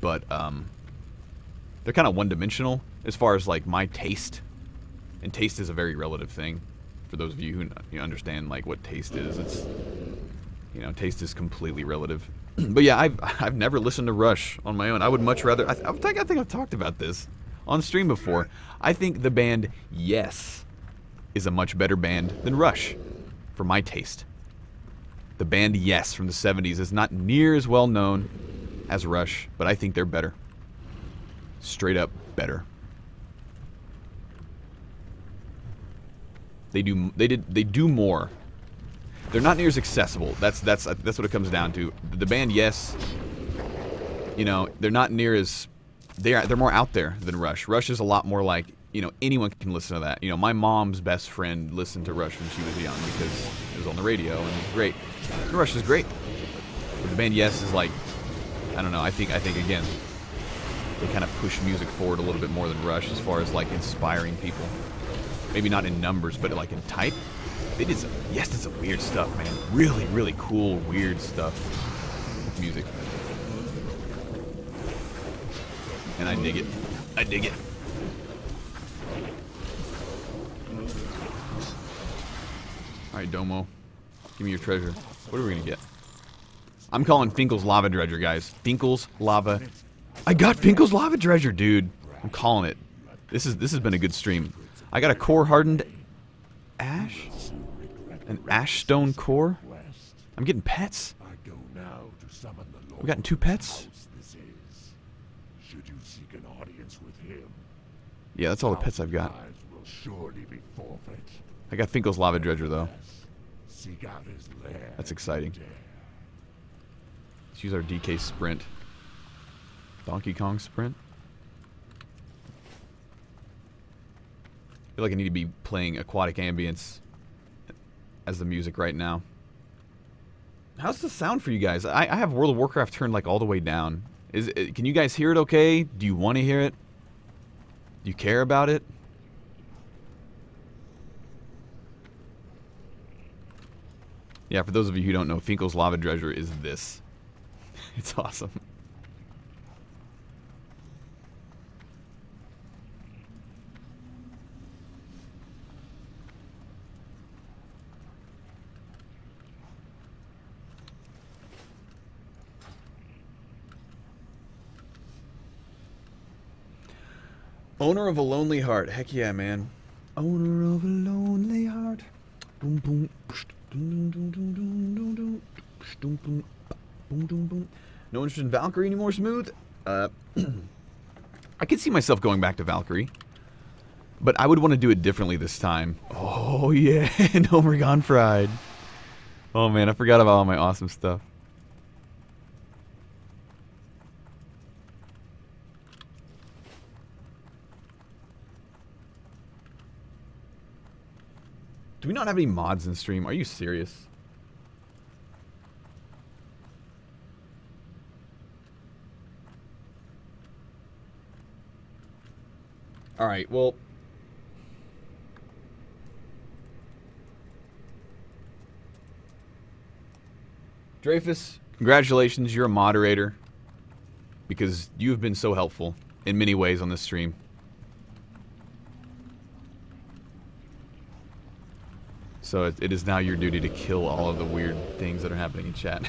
But, they're kind of one-dimensional as far as, like, my taste. And taste is a very relative thing. For those of you who understand, like, what taste is. It's, you know, taste is completely relative. But yeah, I've never listened to Rush on my own. I would much rather... I think I've talked about this on stream before. I think the band Yes is a much better band than Rush, for my taste. The band Yes from the 70s is not near as well known as Rush, but I think they're better. Straight up better. They do more. They're not near as accessible. That's what it comes down to. The band Yes, you know, they're not near as... They're more out there than Rush. Rush is a lot more like, you know, anyone can listen to that. You know, my mom's best friend listened to Rush when she was young because it was on the radio and it was great. And Rush is great. But the band Yes is like, I don't know, I think again, they kind of push music forward a little bit more than Rush as far as like inspiring people. Maybe not in numbers, but like in type. They did some, Yes did some weird stuff, man. Really, really cool, weird stuff with music. And I dig it. I dig it. Alright, Domo. Give me your treasure. What are we gonna get? I'm calling Finkel's Lava Dredger, guys. Finkel's Lava... I got Finkel's Lava Dredger, dude! I'm calling it. This has been a good stream. I got a core hardened ash? An ash stone core? I'm getting pets. We've gotten 2 pets? Yeah, that's all the pets I've got. I got Finkel's Lava Dredger, though. That's exciting. Let's use our DK Sprint. Donkey Kong Sprint. I feel like I need to be playing Aquatic Ambience as the music right now. How's the sound for you guys? I have World of Warcraft turned like all the way down. Can you guys hear it okay? Do you want to hear it? Do you care about it? Yeah, for those of you who don't know, Finkel's Lava Dredger is this. It's awesome. Owner of a lonely heart. Heck yeah, man. Owner of a lonely heart. Boom, boom. No interest in Valkyrie anymore, Smooth? I could see myself going back to Valkyrie. But I would want to do it differently this time. Oh, yeah. No more gone fried. Oh, man. I forgot about all my awesome stuff. Do we not have any mods in stream? Are you serious? Alright, well... Dreyfus, congratulations, you're a moderator. Because you have been so helpful in many ways on this stream. So it is now your duty to kill all of the weird things that are happening in chat.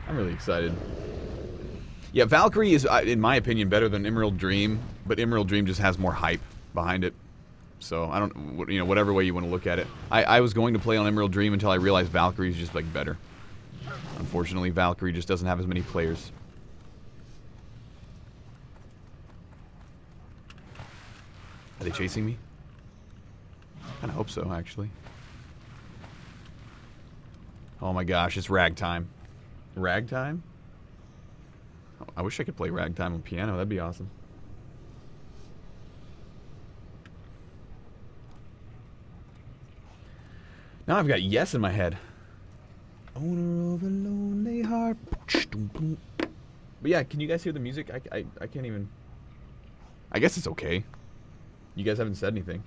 I'm really excited. Yeah, Valkyrie is, in my opinion, better than Emerald Dream, but Emerald Dream just has more hype behind it. So I don't, you know, whatever way you want to look at it. I was going to play on Emerald Dream until I realized Valkyrie is just like better. Unfortunately, Valkyrie just doesn't have as many players. Are they chasing me? I kinda hope so, actually. Oh my gosh, it's ragtime. Ragtime? Oh, I wish I could play ragtime on piano, that'd be awesome. Now I've got yes in my head. Owner of a lonely heart. But yeah, can you guys hear the music? I can't even... I guess it's okay. You guys haven't said anything.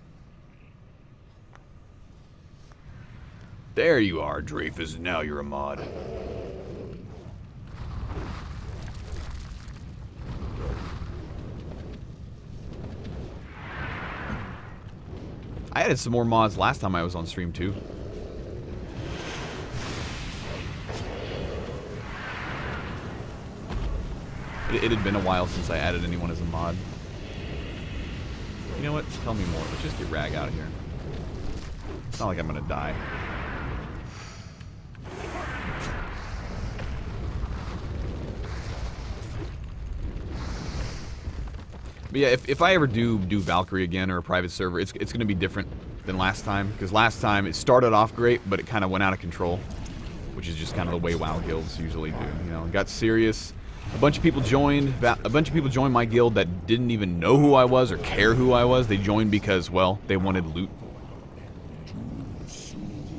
There you are, Dreyfus. Now you're a mod. I added some more mods last time I was on stream, too. It had been a while since I added anyone as a mod. You know what? Tell me more. Let's just get Rag out of here. It's not like I'm gonna die. But yeah, if I ever do Valkyrie again or a private server, it's gonna be different than last time. Because last time it started off great, but it kind of went out of control. Which is just kind of the way WoW guilds usually do. You know, it got serious. A bunch of people joined. A bunch of people joined my guild that didn't even know who I was or care who I was. They joined because, well, they wanted loot.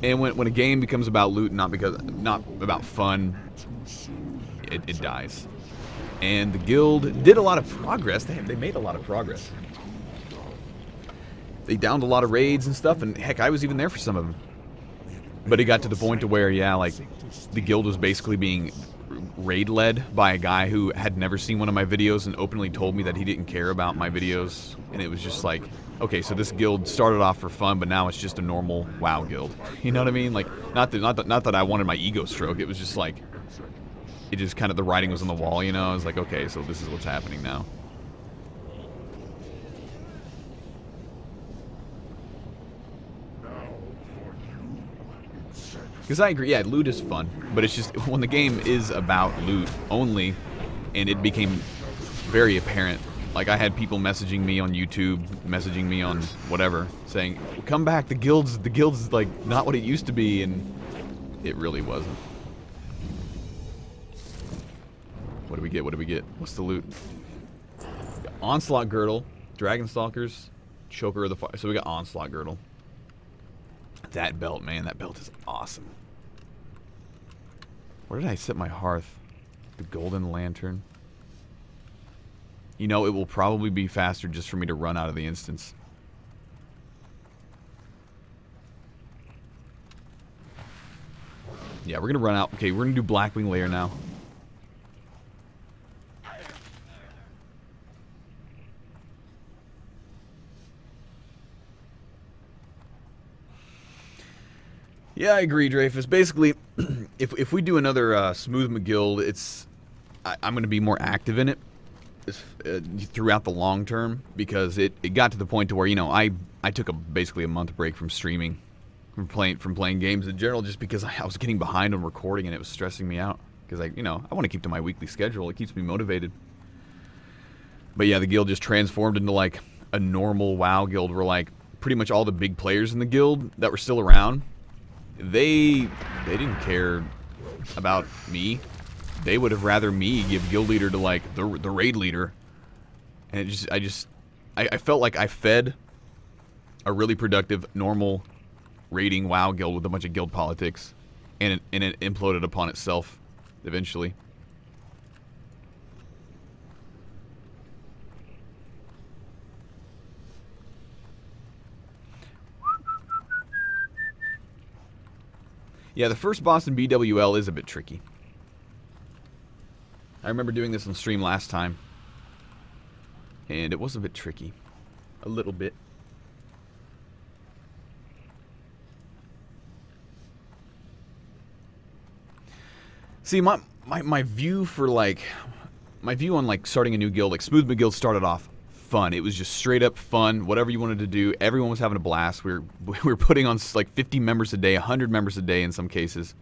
And when a game becomes about loot, not about fun, it dies. And the guild did a lot of progress. They made a lot of progress. They downed a lot of raids and stuff, and heck, I was even there for some of them. But it got to the point to where, yeah, like the guild was basically being raid led by a guy who had never seen one of my videos and openly told me that he didn't care about my videos. And it was just like, okay, so this guild started off for fun, but now it's just a normal WoW guild. You know what I mean? Like, not that I wanted my ego stroke. It was just like, it just kind of, the writing was on the wall, you know? I was like, okay, so this is what's happening now. Because I agree, yeah, loot is fun, but it's just when the game is about loot only, and it became very apparent. Like, I had people messaging me on YouTube, messaging me on whatever, saying, come back, the guild's like not what it used to be, and it really wasn't. What do we get? What do we get? What's the loot? Onslaught Girdle, Dragon Stalkers, Choker of the Fire. So we got Onslaught Girdle. That belt, man, that belt is awesome. Where did I set my hearth? The Golden Lantern. You know, it will probably be faster just for me to run out of the instance. Yeah, we're gonna run out. Okay, we're gonna do Blackwing Lair now. Yeah, I agree, Dreyfus. Basically, if we do another Smooth McGill, I'm going to be more active in it throughout the long term, because it got to the point to where, you know, I took basically a month break from streaming from playing games in general, just because I was getting behind on recording and it was stressing me out. Because I want to keep to my weekly schedule. It keeps me motivated. But yeah, the guild just transformed into like a normal WoW guild where like pretty much all the big players in the guild that were still around, they didn't care about me. They would have rather me give guild leader to like the raid leader. And I felt like I fed a really productive, normal raiding WoW guild with a bunch of guild politics, and it imploded upon itself eventually. Yeah, the first boss in BWL is a bit tricky. I remember doing this on stream last time, and it was a bit tricky. A little bit. See, my view for like, my view on like starting a new guild, like Smooth McGuild started off fun. It was just straight up fun, whatever you wanted to do. Everyone was having a blast. We were putting on like 50 members a day, 100 members a day in some cases.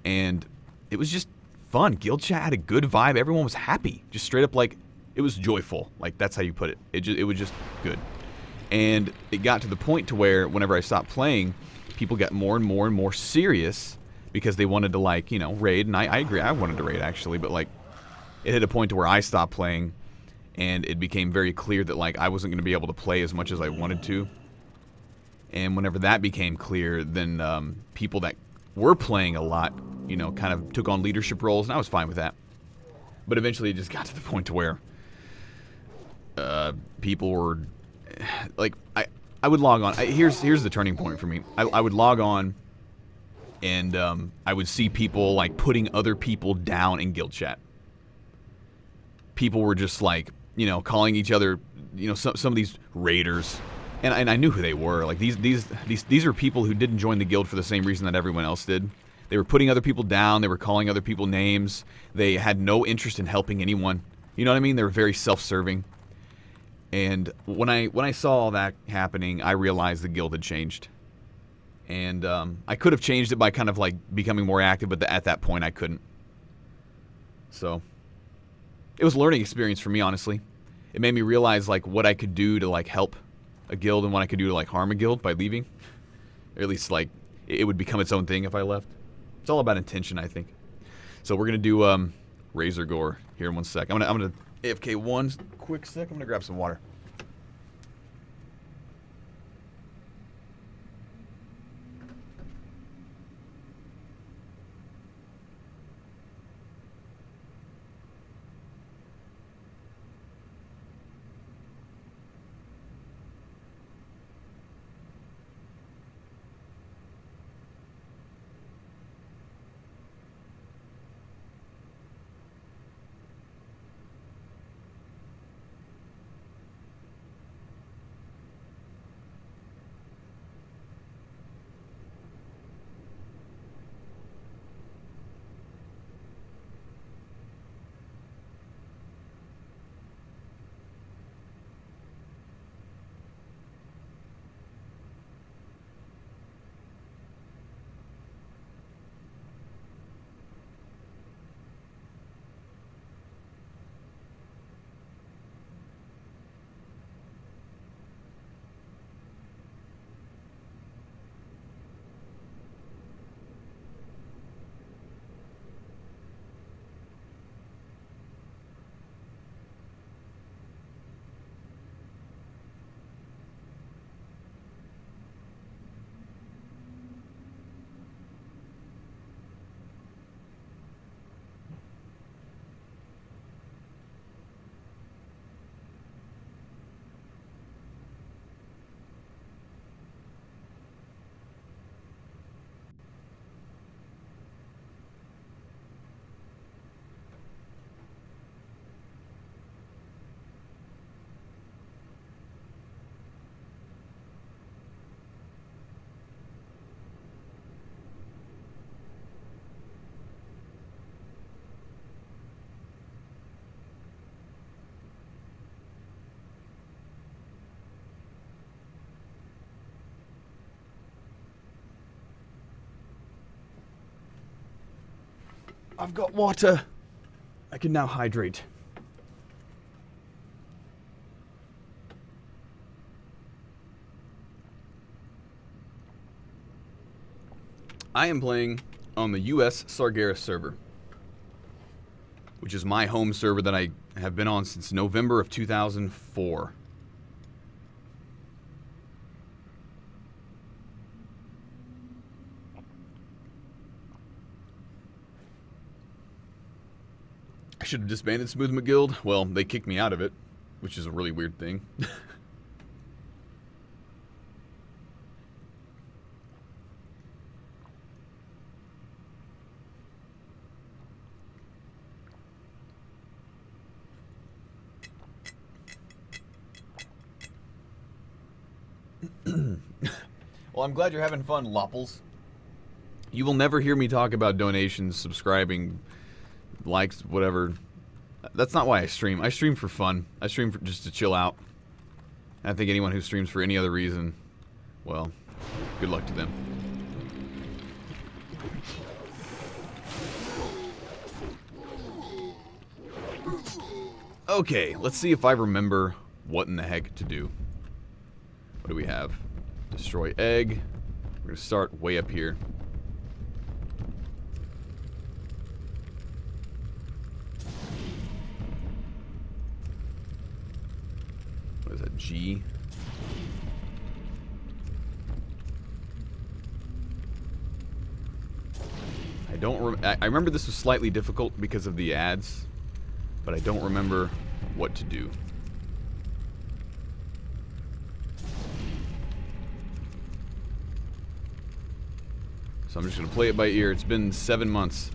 And it was just fun. Guild chat had a good vibe. Everyone was happy. Just straight up like, it was joyful. Like, that's how you put it. It was just good. And it got to the point to where whenever I stopped playing, people got more and more and more serious because they wanted to like, raid. And I agree. I wanted to raid actually, but like it hit a point to where I stopped playing and it became very clear that like I wasn't going to be able to play as much as I wanted to. And whenever that became clear, then people that were playing a lot, kind of took on leadership roles, and I was fine with that. But eventually it just got to the point to where people were like, I would log on. Here's the turning point for me. I would log on and I would see people like putting other people down in guild chat. People were just like, calling each other, some of these raiders, and I knew who they were. Like these are people who didn't join the guild for the same reason that everyone else did. They were putting other people down. They were calling other people names. They had no interest in helping anyone. You know what I mean? They were very self-serving. And when I saw all that happening, I realized the guild had changed. And I could have changed it by kind of like becoming more active, but at that point I couldn't. So it was a learning experience for me, honestly. It made me realize like what I could do to like help a guild and what I could do to like harm a guild by leaving. Or at least like it would become its own thing if I left. It's all about intention, I think. So we're gonna do Razor Gore here in 1 sec. I'm gonna AFK one quick sec. I'm gonna grab some water. I've got water. I can now hydrate. I am playing on the US Sargeras server, which is my home server that I have been on since November of 2004. I should have disbanded Smooth McGuild. Well, they kicked me out of it, which is a really weird thing. Well, I'm glad you're having fun, Lopples. You will never hear me talk about donations, subscribing, likes, whatever. That's not why I stream. I stream for fun. I stream for just to chill out. I think anyone who streams for any other reason, well, good luck to them. Okay, let's see if I remember what in the heck to do. What do we have? Destroy egg. We're going to start way up here. What is that? G? I remember this was slightly difficult because of the ads, but I don't remember what to do. So I'm just going to play it by ear. It's been 7 months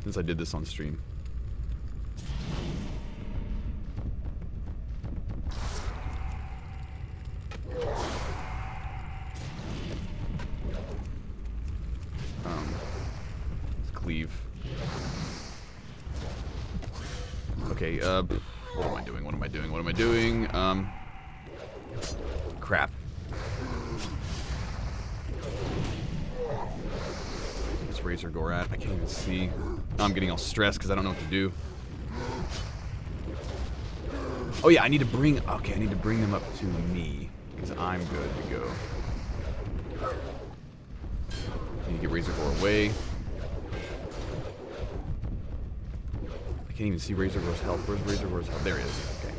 since I did this on stream. Let's cleave. Okay, what am I doing? What am I doing? What am I doing? Crap. Razor Gore at? I can't even see. Now I'm getting all stressed because I don't know what to do. Oh yeah, I need to bring. Okay, I need to bring them up to me because I'm good to go. I need to get Razor Gore away. I can't even see Razor Gore's health. Where's Razor Gore's health? There he is. Okay.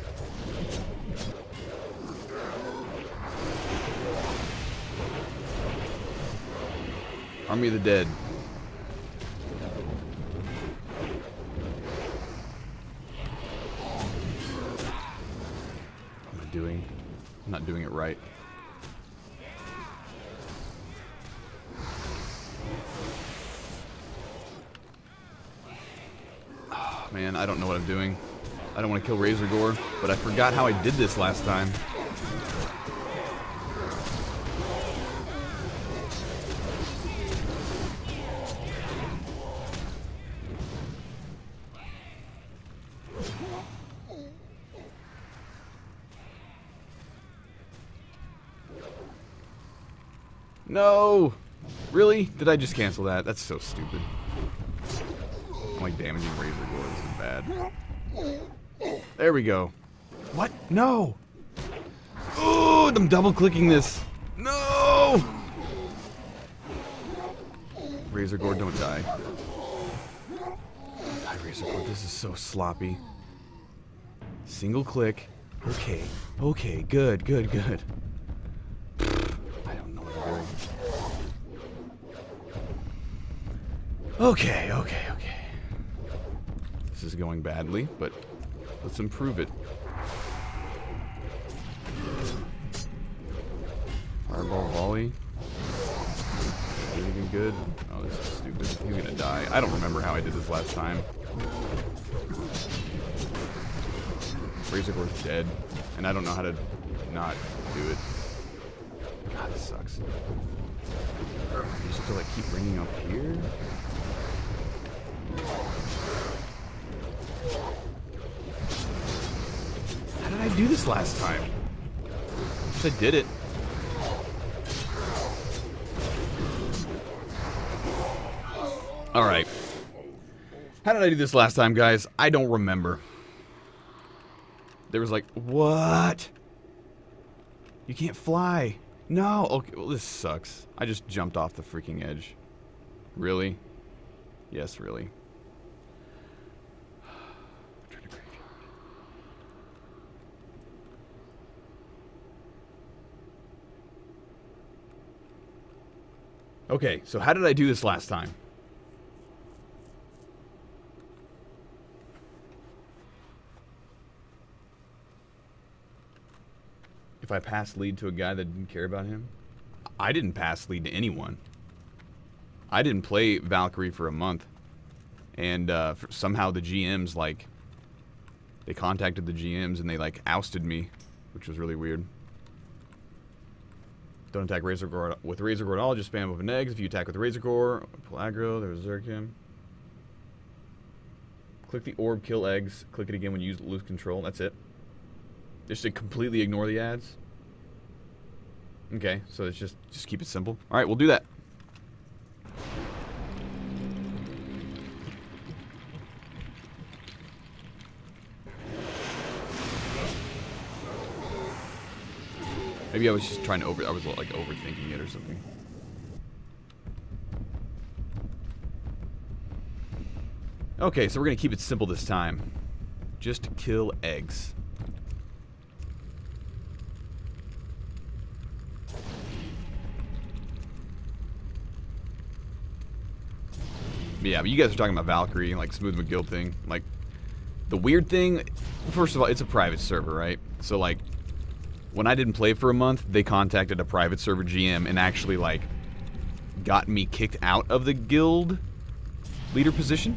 Army of the Dead. Doing? I'm not doing it right. Oh, man, I don't know what I'm doing. I don't want to kill Razor Gore, but I forgot how I did this last time. No! Really? Did I just cancel that? That's so stupid. I'm like damaging Razor Gore. This is bad. There we go. What? No! Oh, I'm double clicking this. No! Razor Gore, don't die. Die, Razor Gore. This is so sloppy. Single click. Okay. Okay, good, good, good. Okay, okay, okay. This is going badly, but let's improve it. Fireball volley. Anything good? Oh, this is stupid. He's gonna die. I don't remember how I did this last time. Razor Gore's dead, and I don't know how to not do it. God, this sucks. You just have to like keep bringing up here. How did I do this last time? I guess I did it. Alright. How did I do this last time, guys? I don't remember. There was like, what? You can't fly. No. Okay, well, this sucks. I just jumped off the freaking edge. Really? Yes, really. Okay, so how did I do this last time? If I pass lead to a guy that didn't care about him? I didn't pass lead to anyone. I didn't play Valkyrie for a month. And somehow the GMs, like, they contacted the GMs and they, like, ousted me, which was really weird. Don't attack Razor Gore with Razor Gore at all, just spam open eggs. If you attack with Razor Gore, pull aggro, there's Zerk him. Click the orb, kill eggs. Click it again when you lose control. That's it. Just to completely ignore the ads. Okay, so it's just keep it simple. Alright, we'll do that. Maybe I was just trying to I was like overthinking it or something. Okay, so we're gonna keep it simple this time. Just kill eggs. Yeah, but you guys are talking about Valkyrie, like Smooth McGill thing. Like, the weird thing, first of all, it's a private server, right? So, like, when I didn't play for a month, they contacted a private server GM and actually, like, got me kicked out of the guild leader position.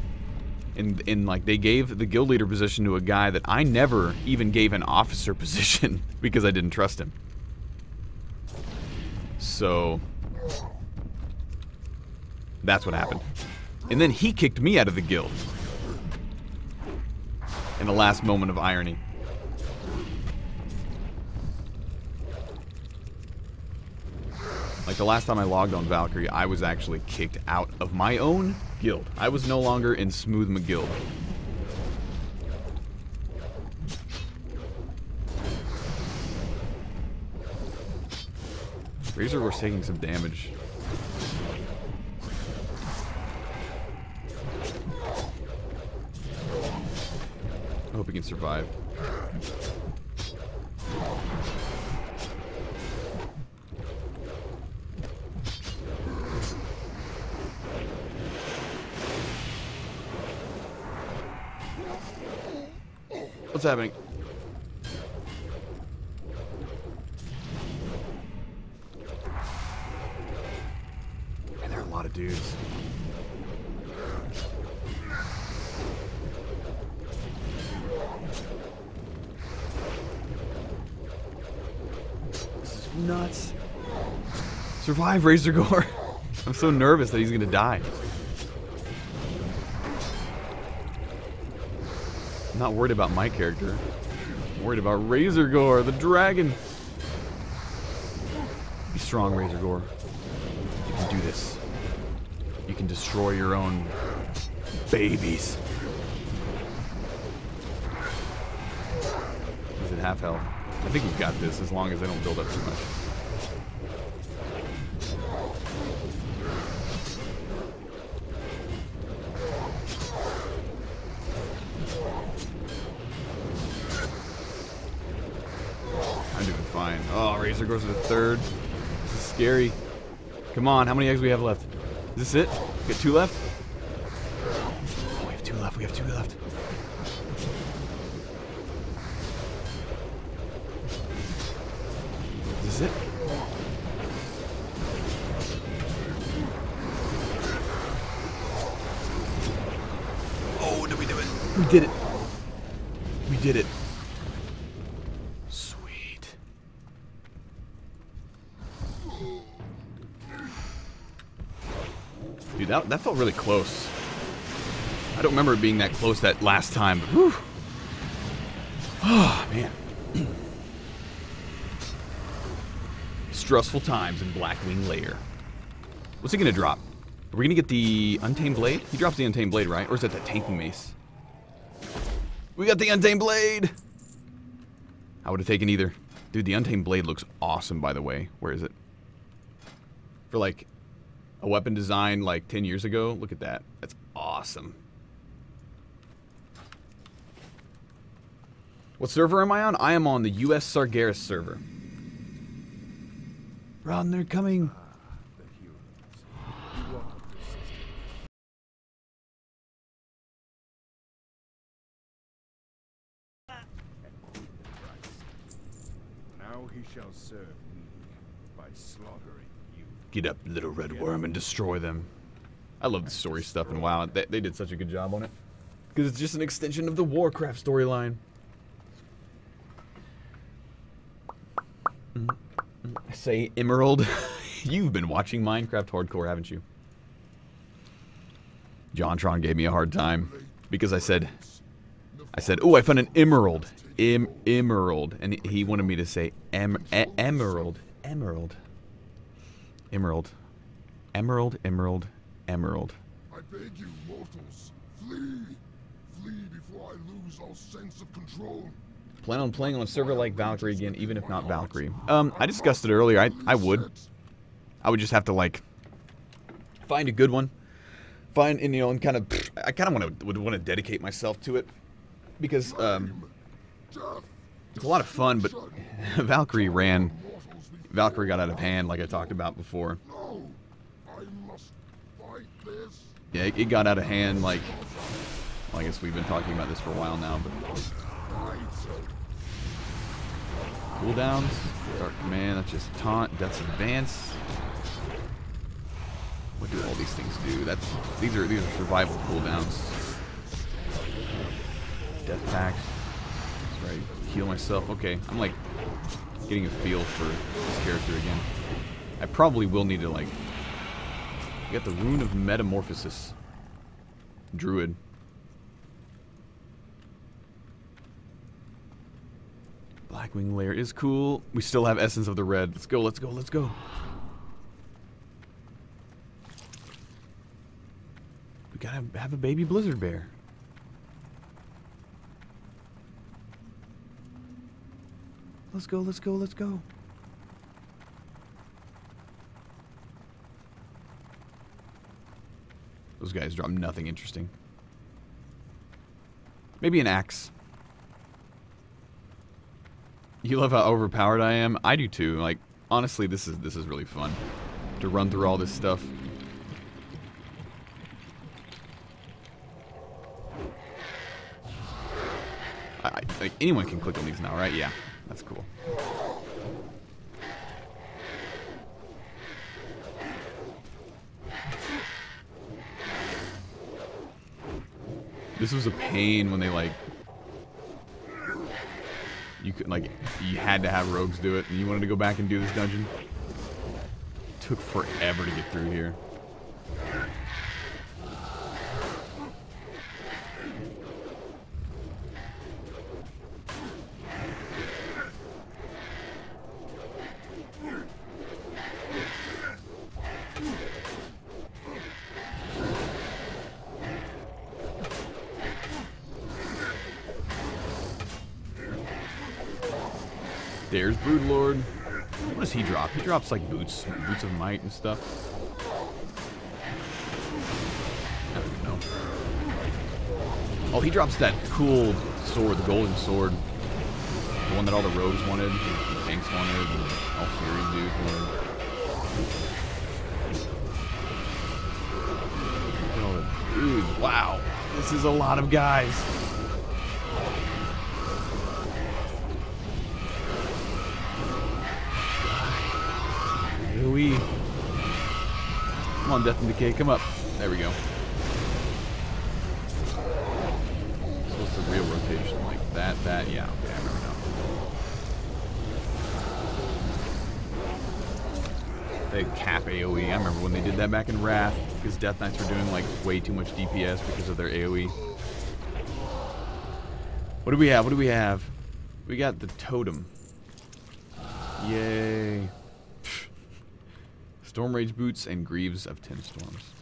And like, they gave the guild leader position to a guy that I never even gave an officer position because I didn't trust him. So, that's what happened. And then he kicked me out of the guild. In the last moment of irony. Like the last time I logged on Valkyrie, I was actually kicked out of my own guild. I was no longer in Smooth McGill. Razor was taking some damage. I hope he can survive. What's happening? Man, there are a lot of dudes. This is nuts. Survive, Razor Gore. I'm so nervous that he's gonna die. I'm not worried about my character. I'm worried about Razor Gore, the dragon. Be strong, Razor Gore. You can do this. You can destroy your own babies. He's at half health. I think we've got this as long as they don't build up too much. Oh, Razor goes to the third. This is scary. Come on, how many eggs do we have left? Is this it? We got 2 left? Oh, we have 2 left. We have 2 left. Is this it? Oh, did we do it? We did it. We did it. Dude, that felt really close. I don't remember it being that close that last time, but whew. Oh, man. Stressful times in Blackwing Lair. What's he gonna drop? Are we gonna get the Untamed Blade? He drops the Untamed Blade, right? Or is that the Tanking Mace? We got the Untamed Blade! I would have taken either. Dude, the Untamed Blade looks awesome, by the way. Where is it? For, like, a weapon design, like, 10 years ago. Look at that. That's awesome. What server am I on? I am on the US Sargeras server. Run, they're coming. Now he shall serve me by slaughtering you. Get up, little red worm, and destroy them. I love the story stuff in WoW. They did such a good job on it. Because it's just an extension of the Warcraft storyline. Say, Emerald, you've been watching Minecraft Hardcore, haven't you? JonTron gave me a hard time because I said, oh, I found an emerald. Emerald. And he wanted me to say emerald. Emerald. Emerald. Emerald, emerald, emerald. I beg you, mortals, flee. Flee before I lose all sense of control. Plan on playing on a server like Valkyrie again, even if not Valkyrie. I discussed it earlier. I would. I would just have to, like, find a good one. Find, and, you know, and kind of, I kind of would want to dedicate myself to it. Because, it's a lot of fun, but Valkyrie got out of hand, like I talked about before. Yeah, it got out of hand, like, well, I guess we've been talking about this for a while now, but cooldowns, Dark Command, that's just taunt, Death's Advance. What do all these things do? These are survival cooldowns. Death Pact. That's right. Heal myself. Okay, I'm like getting a feel for this character again. I probably will need to, like, get the Rune of Metamorphosis. Druid. Blackwing Lair is cool. We still have Essence of the Red. Let's go, let's go, let's go. We gotta have a baby Blizzard Bear. Let's go, let's go, let's go. Those guys drop nothing interesting. Maybe an axe. You love how overpowered I am? I do too. Like, honestly, this is really fun to run through all this stuff. Like, anyone can click on these now, right? Yeah, that's cool. This was a pain when they, like, you could, like, you had to have rogues do it, and you wanted to go back and do this dungeon. It took forever to get through here. There's Broodlord. What does he drop? He drops like boots of might and stuff. I don't even know. Oh, he drops that cool sword, the golden sword. The one that all the rogues wanted, the tanks wanted, and all Fury Duke wanted. Look at all the dudes. Wow. This is a lot of guys. Come on, Death and Decay, come up. There we go. So what's the real rotation? Like that, yeah, okay, I remember now. They cap AoE. I remember when they did that back in Wrath, because Death Knights were doing like way too much DPS because of their AoE. What do we have? What do we have? We got the Totem. Yay. Storm Rage Boots and Greaves of 10 Storms.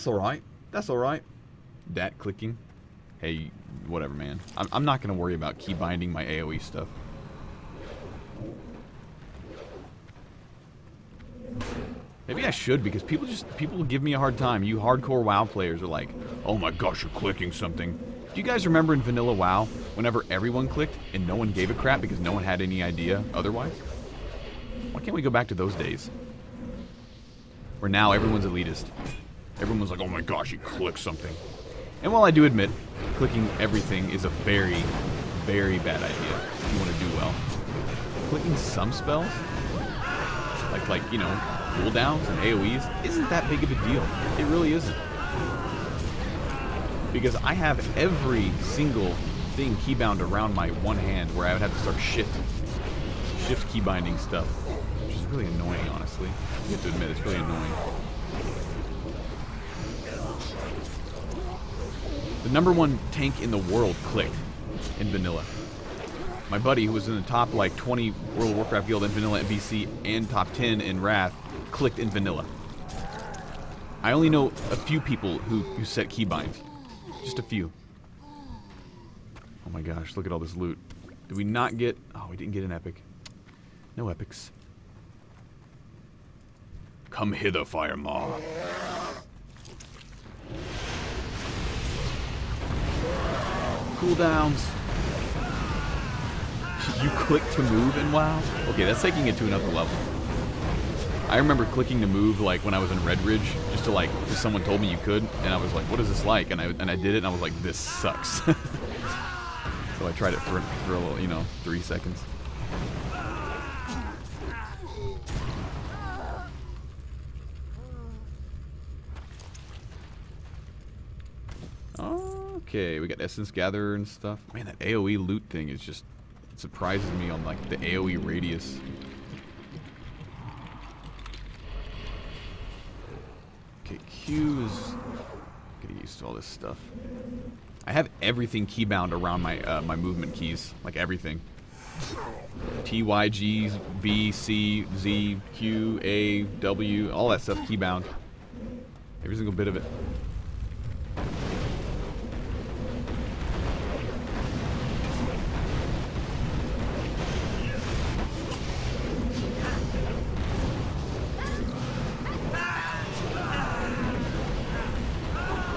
That's alright. That's alright. Dat clicking. Hey, whatever, man. I'm not going to worry about key binding my AoE stuff. Maybe I should, because people give me a hard time. You hardcore WoW players are like, oh my gosh, you're clicking something. Do you guys remember in vanilla WoW, whenever everyone clicked and no one gave a crap because no one had any idea otherwise? Why can't we go back to those days? Where now everyone's elitist. Everyone's like, oh my gosh, you click something. And while I do admit, clicking everything is a very, very bad idea if you want to do well. Clicking some spells, like you know, cooldowns and AoEs, isn't that big of a deal. It really isn't. Because I have every single thing keybound around my one hand where I would have to start shift keybinding stuff. Which is really annoying, honestly. You have to admit, it's really annoying. The #1 tank in the world clicked in vanilla. My buddy, who was in the top like 20 World of Warcraft Guild in vanilla NPC and top 10 in Wrath, clicked in vanilla. I only know a few people who set keybinds. Just a few. Oh my gosh, look at all this loot. Did we not get... Oh, we didn't get an epic. No epics. Come hither, Fire Maw. Cooldowns. You click to move in WoW? Okay, that's taking it to another level. I remember clicking to move like when I was in Red Ridge, just to like, because someone told me you could, and I was like, what is this like? And I did it, and I was like, this sucks. So I tried it for a little, you know, 3 seconds. Okay, we got Essence Gatherer and stuff. Man, that AoE loot thing is just, it surprises me on like the AoE radius. Okay, Q is getting used to all this stuff. I have everything keybound around my my movement keys, like everything. T, Y, G, V, C, Z, Q, A, W, all that stuff keybound. Every single bit of it.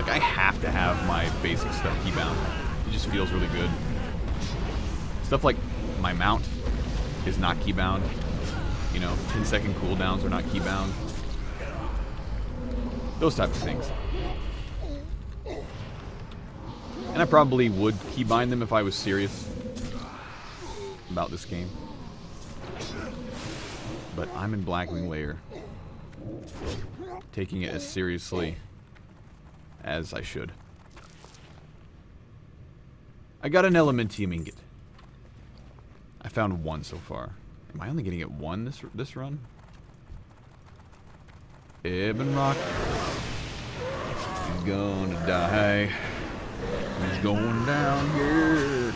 I have to have my basic stuff keybound. It just feels really good. Stuff like my mount is not keybound. You know, 10-second cooldowns are not keybound. Those type of things. And I probably would keybind them if I was serious about this game. But I'm in Blackwing Lair, taking it as seriously as I should. I got an Elementium ingot. I found one so far. Am I only getting it one this run? Ebon Rock is gonna die. He's going down here,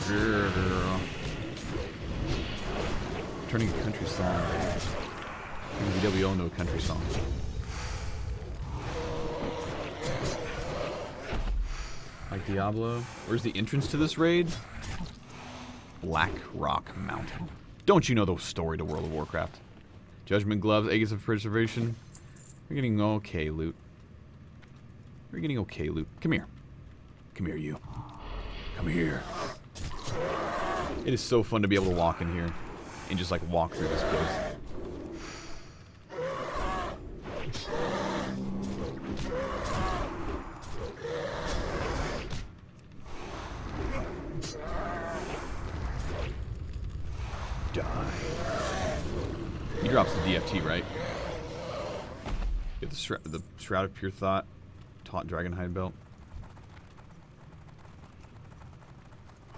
girl. Turning a country song. VWO into a country song. Like Diablo. Where's the entrance to this raid? Black Rock Mountain. Don't you know the story to World of Warcraft? Judgment Gloves, Aegis of Preservation. We're getting okay loot. We're getting okay loot. Come here. Come here, you. Come here. It is so fun to be able to walk in here and just like walk through this place. Die. He drops the DFT, right? Get the Shroud of Pure Thought, Taught Dragonhide Belt.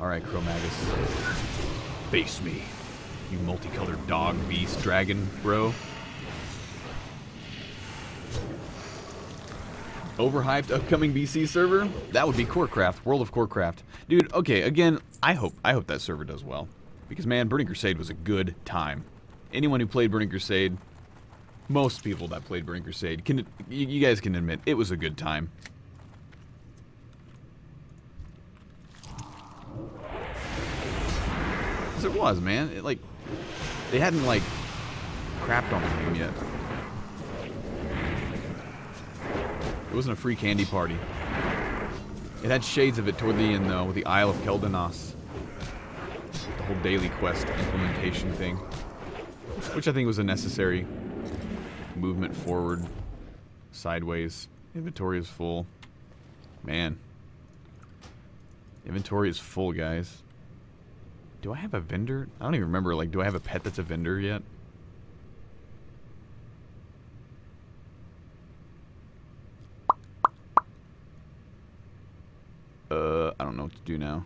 Alright, Chromagus. Face me, you multicolored dog, beast, dragon, bro. Overhyped upcoming BC server? That would be Corecraft, World of Corecraft. Dude, okay, again, I hope that server does well. Because, man, Burning Crusade was a good time. Anyone who played Burning Crusade, Most people that played Burning Crusade can, you guys can admit it was a good time. Because it was, man. It, like, they hadn't like crapped on the game yet. It wasn't a free candy party. It had shades of it toward the end, though, with the Isle of Keldanos. The whole daily quest implementation thing. Which I think was a necessary movement forward, sideways. Inventory is full. Man. Inventory is full, guys. Do I have a vendor? I don't even remember, like, do I have a pet that's a vendor yet? I don't know what to do now.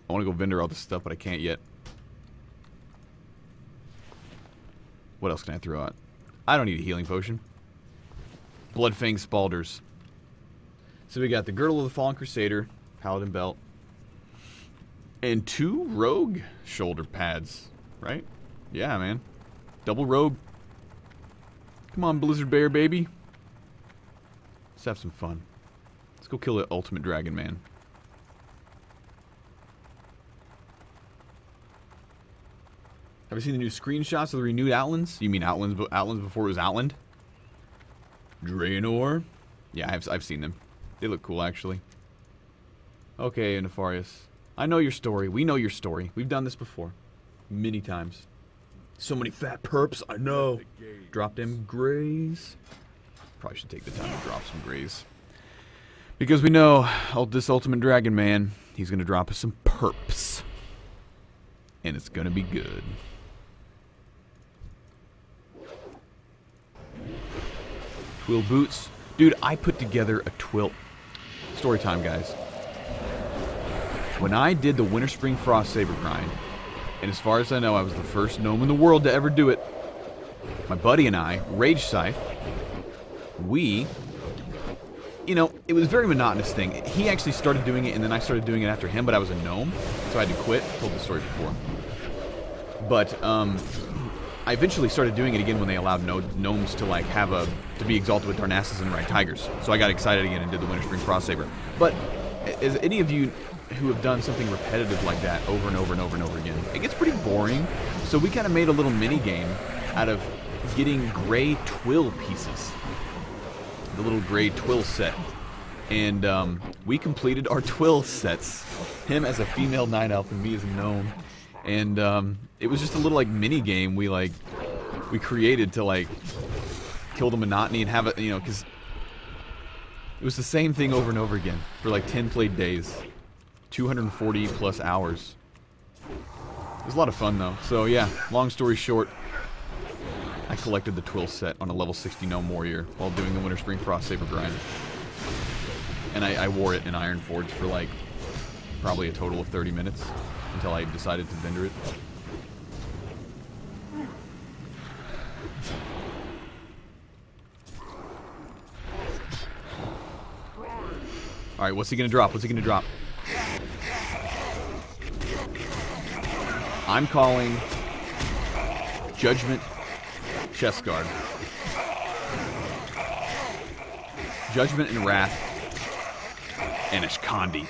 I want to go vendor all this stuff, but I can't yet. What else can I throw out? I don't need a healing potion. Bloodfang Spalders. So we got the Girdle of the Fallen Crusader, Paladin Belt, and 2 Rogue shoulder pads, right? Yeah, man. Double Rogue. Come on, Blizzard Bear, baby. Let's have some fun. Let's go kill the Ultimate Dragon Man. Have you seen the new screenshots of the renewed Outlands? You mean Outlands before it was Outland? Draenor? Yeah, I've seen them. They look cool, actually. Okay, Nefarious. I know your story. We know your story. We've done this before. Many times. So many fat perps, I know. Drop them grays. Probably should take the time to drop some grays. Because we know this Ultimate Dragon Man, he's going to drop us some perps. And it's going to be good. Twill boots. Dude, I put together a twill. Story time, guys. When I did the Winter Spring Frost Saber grind, and as far as I know, I was the first gnome in the world to ever do it, my buddy and I, Rage Scythe, we, you know, it was a very monotonous thing. He actually started doing it, and then I started doing it after him, but I was a gnome, so I had to quit. I told the story before. But, I eventually started doing it again when they allowed gnomes to like to be exalted with Darnassus and Ride Tigers. So I got excited again and did the Winter Spring Frost Saber. But as any of you who have done something repetitive like that over and over and over and over again, it gets pretty boring. So we kind of made a little mini game out of getting gray twill pieces, the little gray twill set, and we completed our twill sets. Him as a female night elf and me as a gnome. And it was just a little like mini game we created to like kill the monotony and have it, you know, because it was the same thing over and over again for like 10 played days, 240 plus hours. It was a lot of fun though. So yeah, long story short, I collected the twill set on a level 60 gnome warrior while doing the Winter Spring Frost Saber grind, and I wore it in Ironforge for like probably a total of 30 minutes. Until I decided to vendor it. Alright, what's he gonna drop? What's he gonna drop? I'm calling Judgment Chest Guard. Judgment and Wrath. And Ashkandi.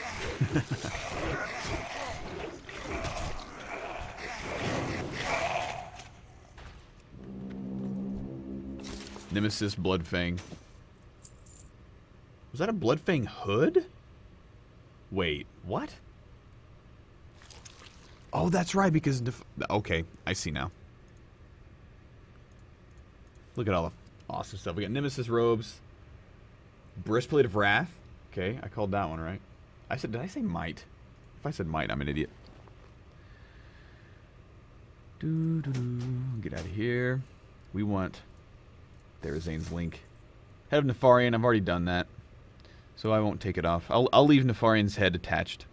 Nemesis Bloodfang. Was that a Bloodfang hood? Wait, what? Oh, that's right, because... Okay, I see now. Look at all the awesome stuff. We got Nemesis robes. Breastplate of Wrath. Okay, I called that one right. I said, did I say might? If I said might, I'm an idiot. Get out of here. We want... There's Zane's link. Head of Nefarian, I've already done that. So I won't take it off. I'll leave Nefarian's head attached.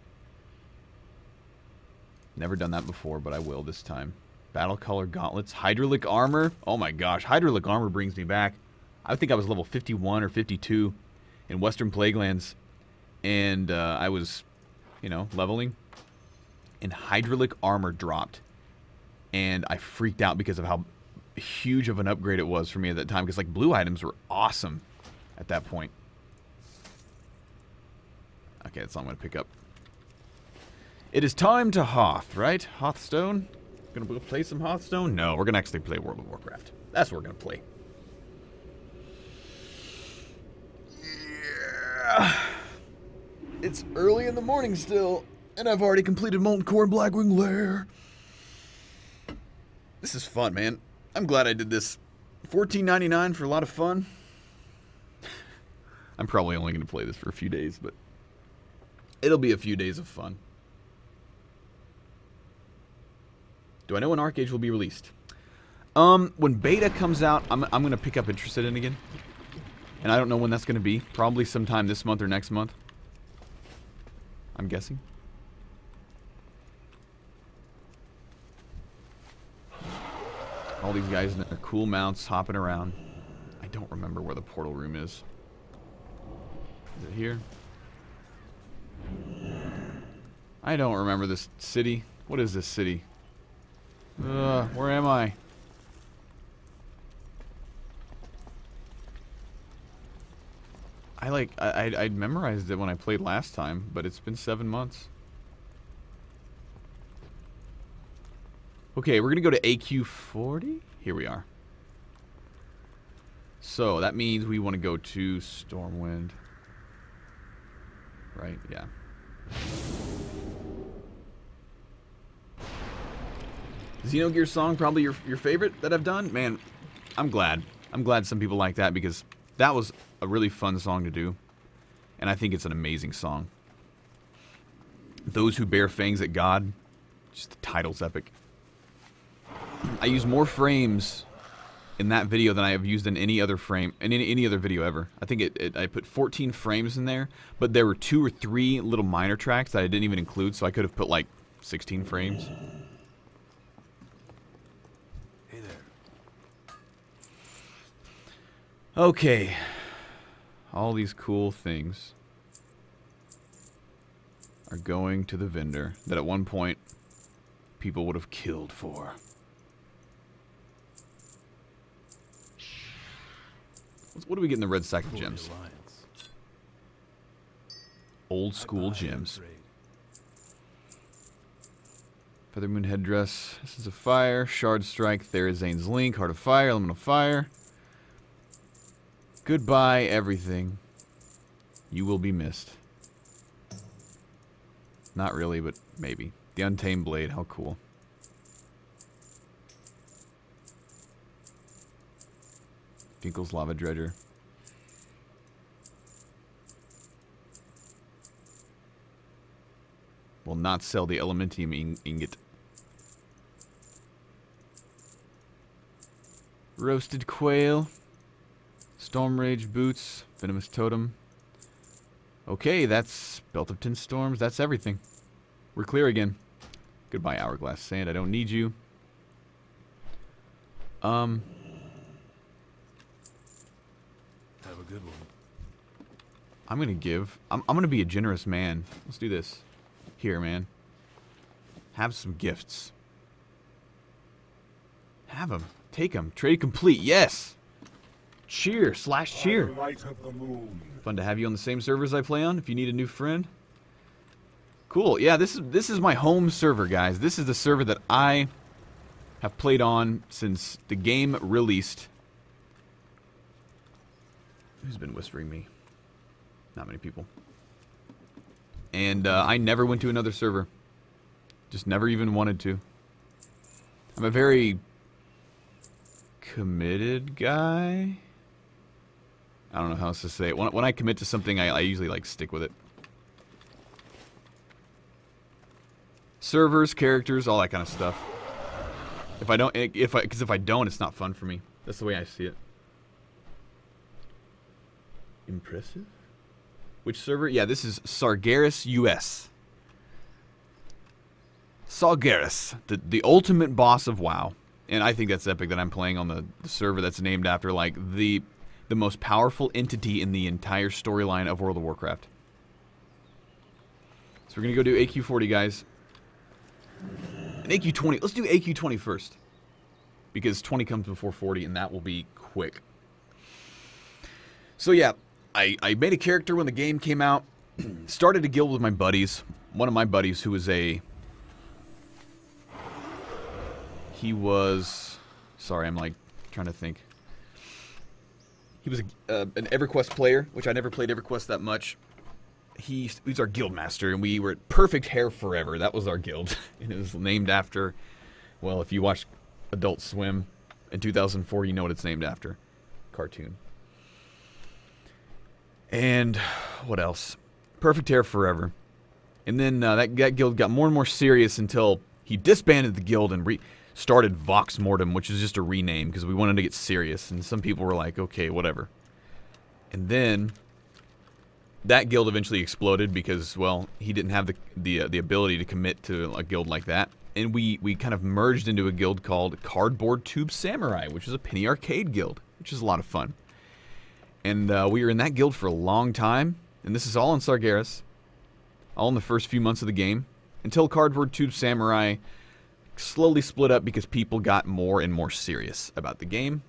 Never done that before, but I will this time. Battle Color Gauntlets. Hydraulic Armor. Oh my gosh, Hydraulic Armor brings me back. I think I was level 51 or 52 in Western Plaguelands. And I was, you know, leveling. And Hydraulic Armor dropped. And I freaked out because of how huge of an upgrade it was for me at that time, because like blue items were awesome at that point. Okay, that's all I'm going to pick up. It is time to Hoth, right? Hearthstone? Gonna go play some Hearthstone? No, we're gonna actually play World of Warcraft. That's what we're gonna play. Yeah. It's early in the morning still, and I've already completed Molten Core and Blackwing Lair. This is fun, man. I'm glad I did this. $14.99 for a lot of fun. I'm probably only gonna play this for a few days, but it'll be a few days of fun. Do I know when Ahn'Qiraj will be released? When beta comes out, I'm going to pick up interest in it again. And I don't know when that's going to be. Probably sometime this month or next month. I'm guessing. All these guys in their cool mounts hopping around. I don't remember where the portal room is. Is it here? I don't remember this city. What is this city? Where am I? I memorized it when I played last time, but it's been 7 months. Okay, we're gonna go to AQ40. Here we are. So that means we want to go to Stormwind. Right? Yeah. Xenogear song, probably your favorite that I've done? Man, I'm glad. I'm glad some people like that, because that was a really fun song to do. And I think it's an amazing song. Those Who Bear Fangs at God. Just the title's epic. I used more frames in that video than I have used in any other frame, in any other video ever. I think I put 14 frames in there, but there were 2 or 3 little minor tracks that I didn't even include, so I could have put like 16 frames. Okay, all these cool things are going to the vendor that at one point people would have killed for. What do we get in the red sack of gems? Old school gems. Feathermoon headdress. This is a fire. Shard strike. Therazane's link. Heart of fire. Elemental fire. Goodbye, everything. You will be missed. Not really, but maybe. The Untamed Blade, how cool. Finkel's Lava Dredger. Will not sell the Elementium ingot. Roasted Quail. Storm Rage Boots. Venomous Totem. Okay, that's Belt of Tin Storms. That's everything. We're clear again. Goodbye, Hourglass Sand. I don't need you. Have a good one. I'm gonna give. I'm gonna be a generous man. Let's do this. Here, man. Have some gifts. Have them. Take them. Trade complete. Yes. Cheer / cheer. Light of the moon. Fun to have you on the same servers I play on. If you need a new friend. Cool. Yeah, this is my home server, guys. This is the server that I have played on since the game released. Who's been whispering me? Not many people. And I never went to another server. Just never even wanted to. I'm a very committed guy. I don't know how else to say it. When I commit to something, I usually like stick with it. Servers, characters, all that kind of stuff. Because if I don't, it's not fun for me. That's the way I see it. Impressive. Which server? Yeah, this is Sargeras US. Sargeras, the ultimate boss of WoW. And I think that's epic that I'm playing on the server that's named after like the most powerful entity in the entire storyline of World of Warcraft. So we're gonna go do AQ40, guys. And AQ20. Let's do AQ20 first. because 20 comes before 40, and that will be quick. So yeah, I made a character when the game came out, started a guild with my buddies. One of my buddies who was sorry, I'm like trying to think. He was an EverQuest player, which I never played EverQuest that much. He's our guild master, and we were at Perfect Hair Forever. That was our guild, and it was named after, well, if you watched Adult Swim in 2004, you know what it's named after. Cartoon. And what else? Perfect Hair Forever. And then that guild got more and more serious until he disbanded the guild and started Vox Mortem, which is just a rename because we wanted to get serious. And some people were like, okay, whatever. And then that guild eventually exploded because, well, he didn't have the ability to commit to a guild like that. And we kind of merged into a guild called Cardboard Tube Samurai, which is a penny arcade guild, which is a lot of fun. And we were in that guild for a long time. And this is all in Sargeras. All in the first few months of the game. Until Cardboard Tube Samurai slowly split up because people got more and more serious about the game.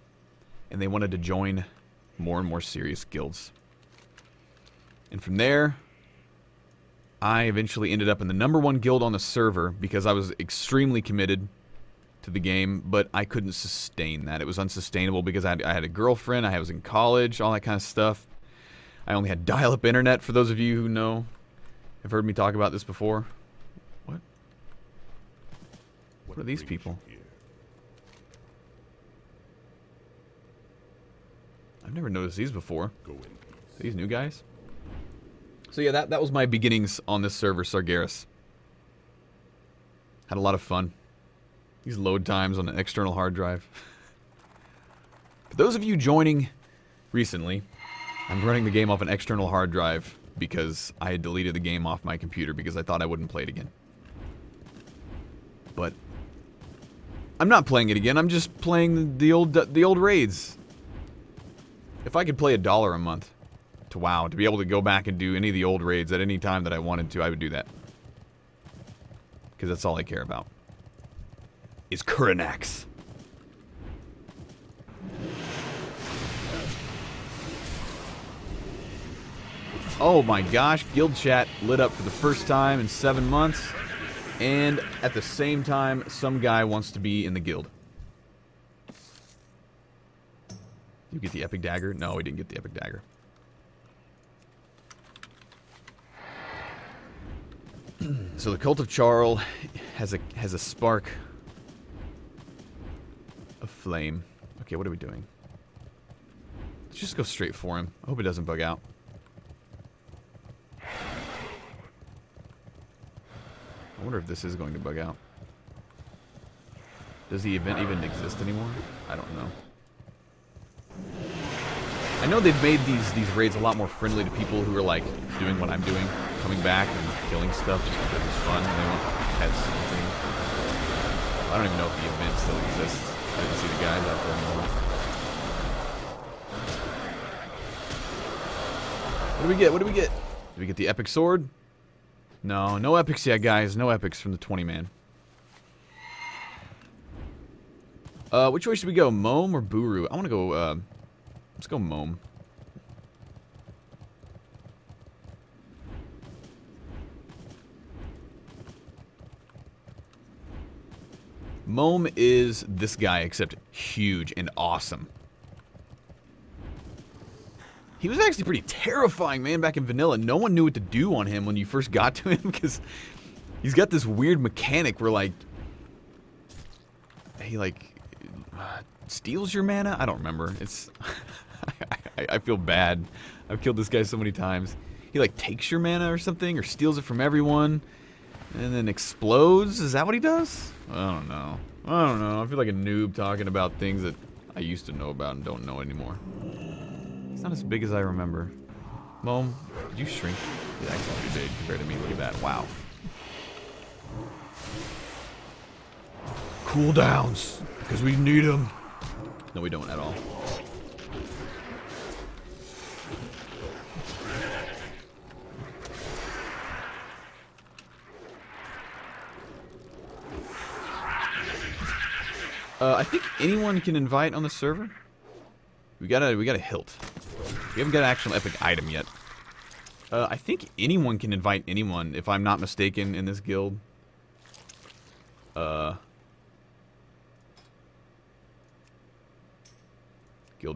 And they wanted to join more and more serious guilds. And from there, I eventually ended up in the #1 guild on the server because I was extremely committed to the game, but I couldn't sustain that. It was unsustainable because I had a girlfriend, I was in college, all that kind of stuff. I only had dial-up internet, for those of you who know. Have heard me talk about this before. What? What are these people? I've never noticed these before. These new guys? So yeah, that was my beginnings on this server, Sargeras. Had a lot of fun. These load times on an external hard drive. For those of you joining recently, I'm running the game off an external hard drive because I had deleted the game off my computer because I thought I wouldn't play it again. But I'm not playing it again. I'm just playing the old raids. If I could play $1 a month to WoW, to be able to go back and do any of the old raids at any time that I wanted to, I would do that. Because that's all I care about. Is Kuranax. Oh my gosh, guild chat lit up for the first time in 7 months. And at the same time, some guy wants to be in the guild. You get the epic dagger? No, we didn't get the epic dagger. So the Cult of Charl has a spark of flame. Okay, what are we doing? Let's just go straight for him. I hope it doesn't bug out. I wonder if this is going to bug out. Does the event even exist anymore? I don't know. I know they've made these raids a lot more friendly to people who are like doing what I'm doing, coming back and killing stuff just because it's fun and they want pets and things. I don't even know if the event still exists. I didn't see the guys out there anymore. What do we get? What do we get? Did we get the epic sword? No, no epics yet, guys. No epics from the 20-man. Which way should we go? Mome or Buru? I want to go, let's go Mome. Mome is this guy, except huge and awesome. He was actually pretty terrifying, man, back in vanilla. No one knew what to do on him when you first got to him, because he's got this weird mechanic where, like, he, like, steals your mana? I don't remember. It's... I feel bad. I've killed this guy so many times. He, like, takes your mana or something, or steals it from everyone, and then explodes? Is that what he does? I don't know. I don't know. I feel like a noob talking about things that I used to know about and don't know anymore. It's not as big as I remember. Mom, did you shrink? It's actually pretty big compared to me. Look at that. Wow. Cooldowns, because we need them. No, we don't at all. I think anyone can invite on the server. We got a hilt. We haven't got an actual epic item yet. I think anyone can invite anyone, if I'm not mistaken, in this guild. Guild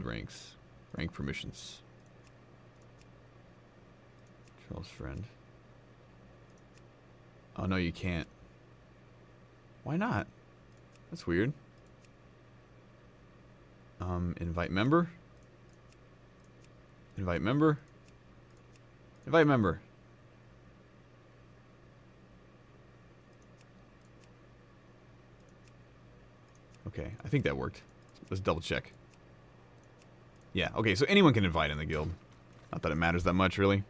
ranks. Rank permissions. Charles' friend. Oh, no, you can't. Why not? That's weird. Invite member? Invite member? Invite member. Okay, I think that worked. Let's double check. Yeah, okay, so anyone can invite in the guild. Not that it matters that much, really.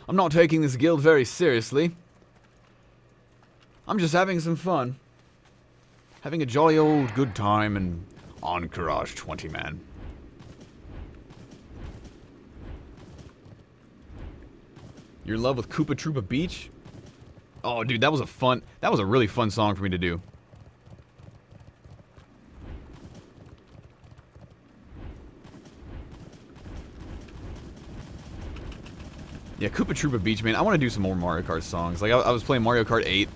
I'm not taking this guild very seriously. I'm just having some fun. Having a jolly old good time in Ahn'Qiraj 20-man. You're in love with Koopa Troopa Beach? Oh, dude, that was a really fun song for me to do. Yeah, Koopa Troopa Beach, man. I want to do some more Mario Kart songs. Like, I was playing Mario Kart 8,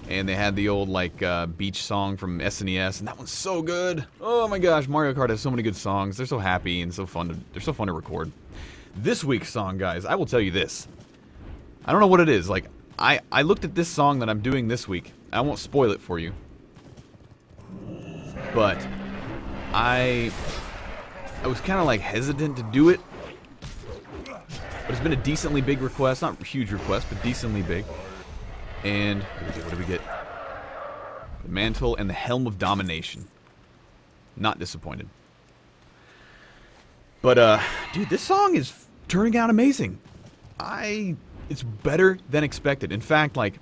and they had the old, like, beach song from SNES, and that one's so good. Oh my gosh, Mario Kart has so many good songs. They're so happy and so fun. They're so fun to record. This week's song, guys, I will tell you this. I don't know what it is. Like, I looked at this song that I'm doing this week. I won't spoil it for you. But I was kind of, like, hesitant to do it. But it's been a decently big request. Not a huge request, but decently big. And what do we get? The Mantle and the Helm of Domination. Not disappointed. But, dude, this song is turning out amazing. It's better than expected. In fact, like,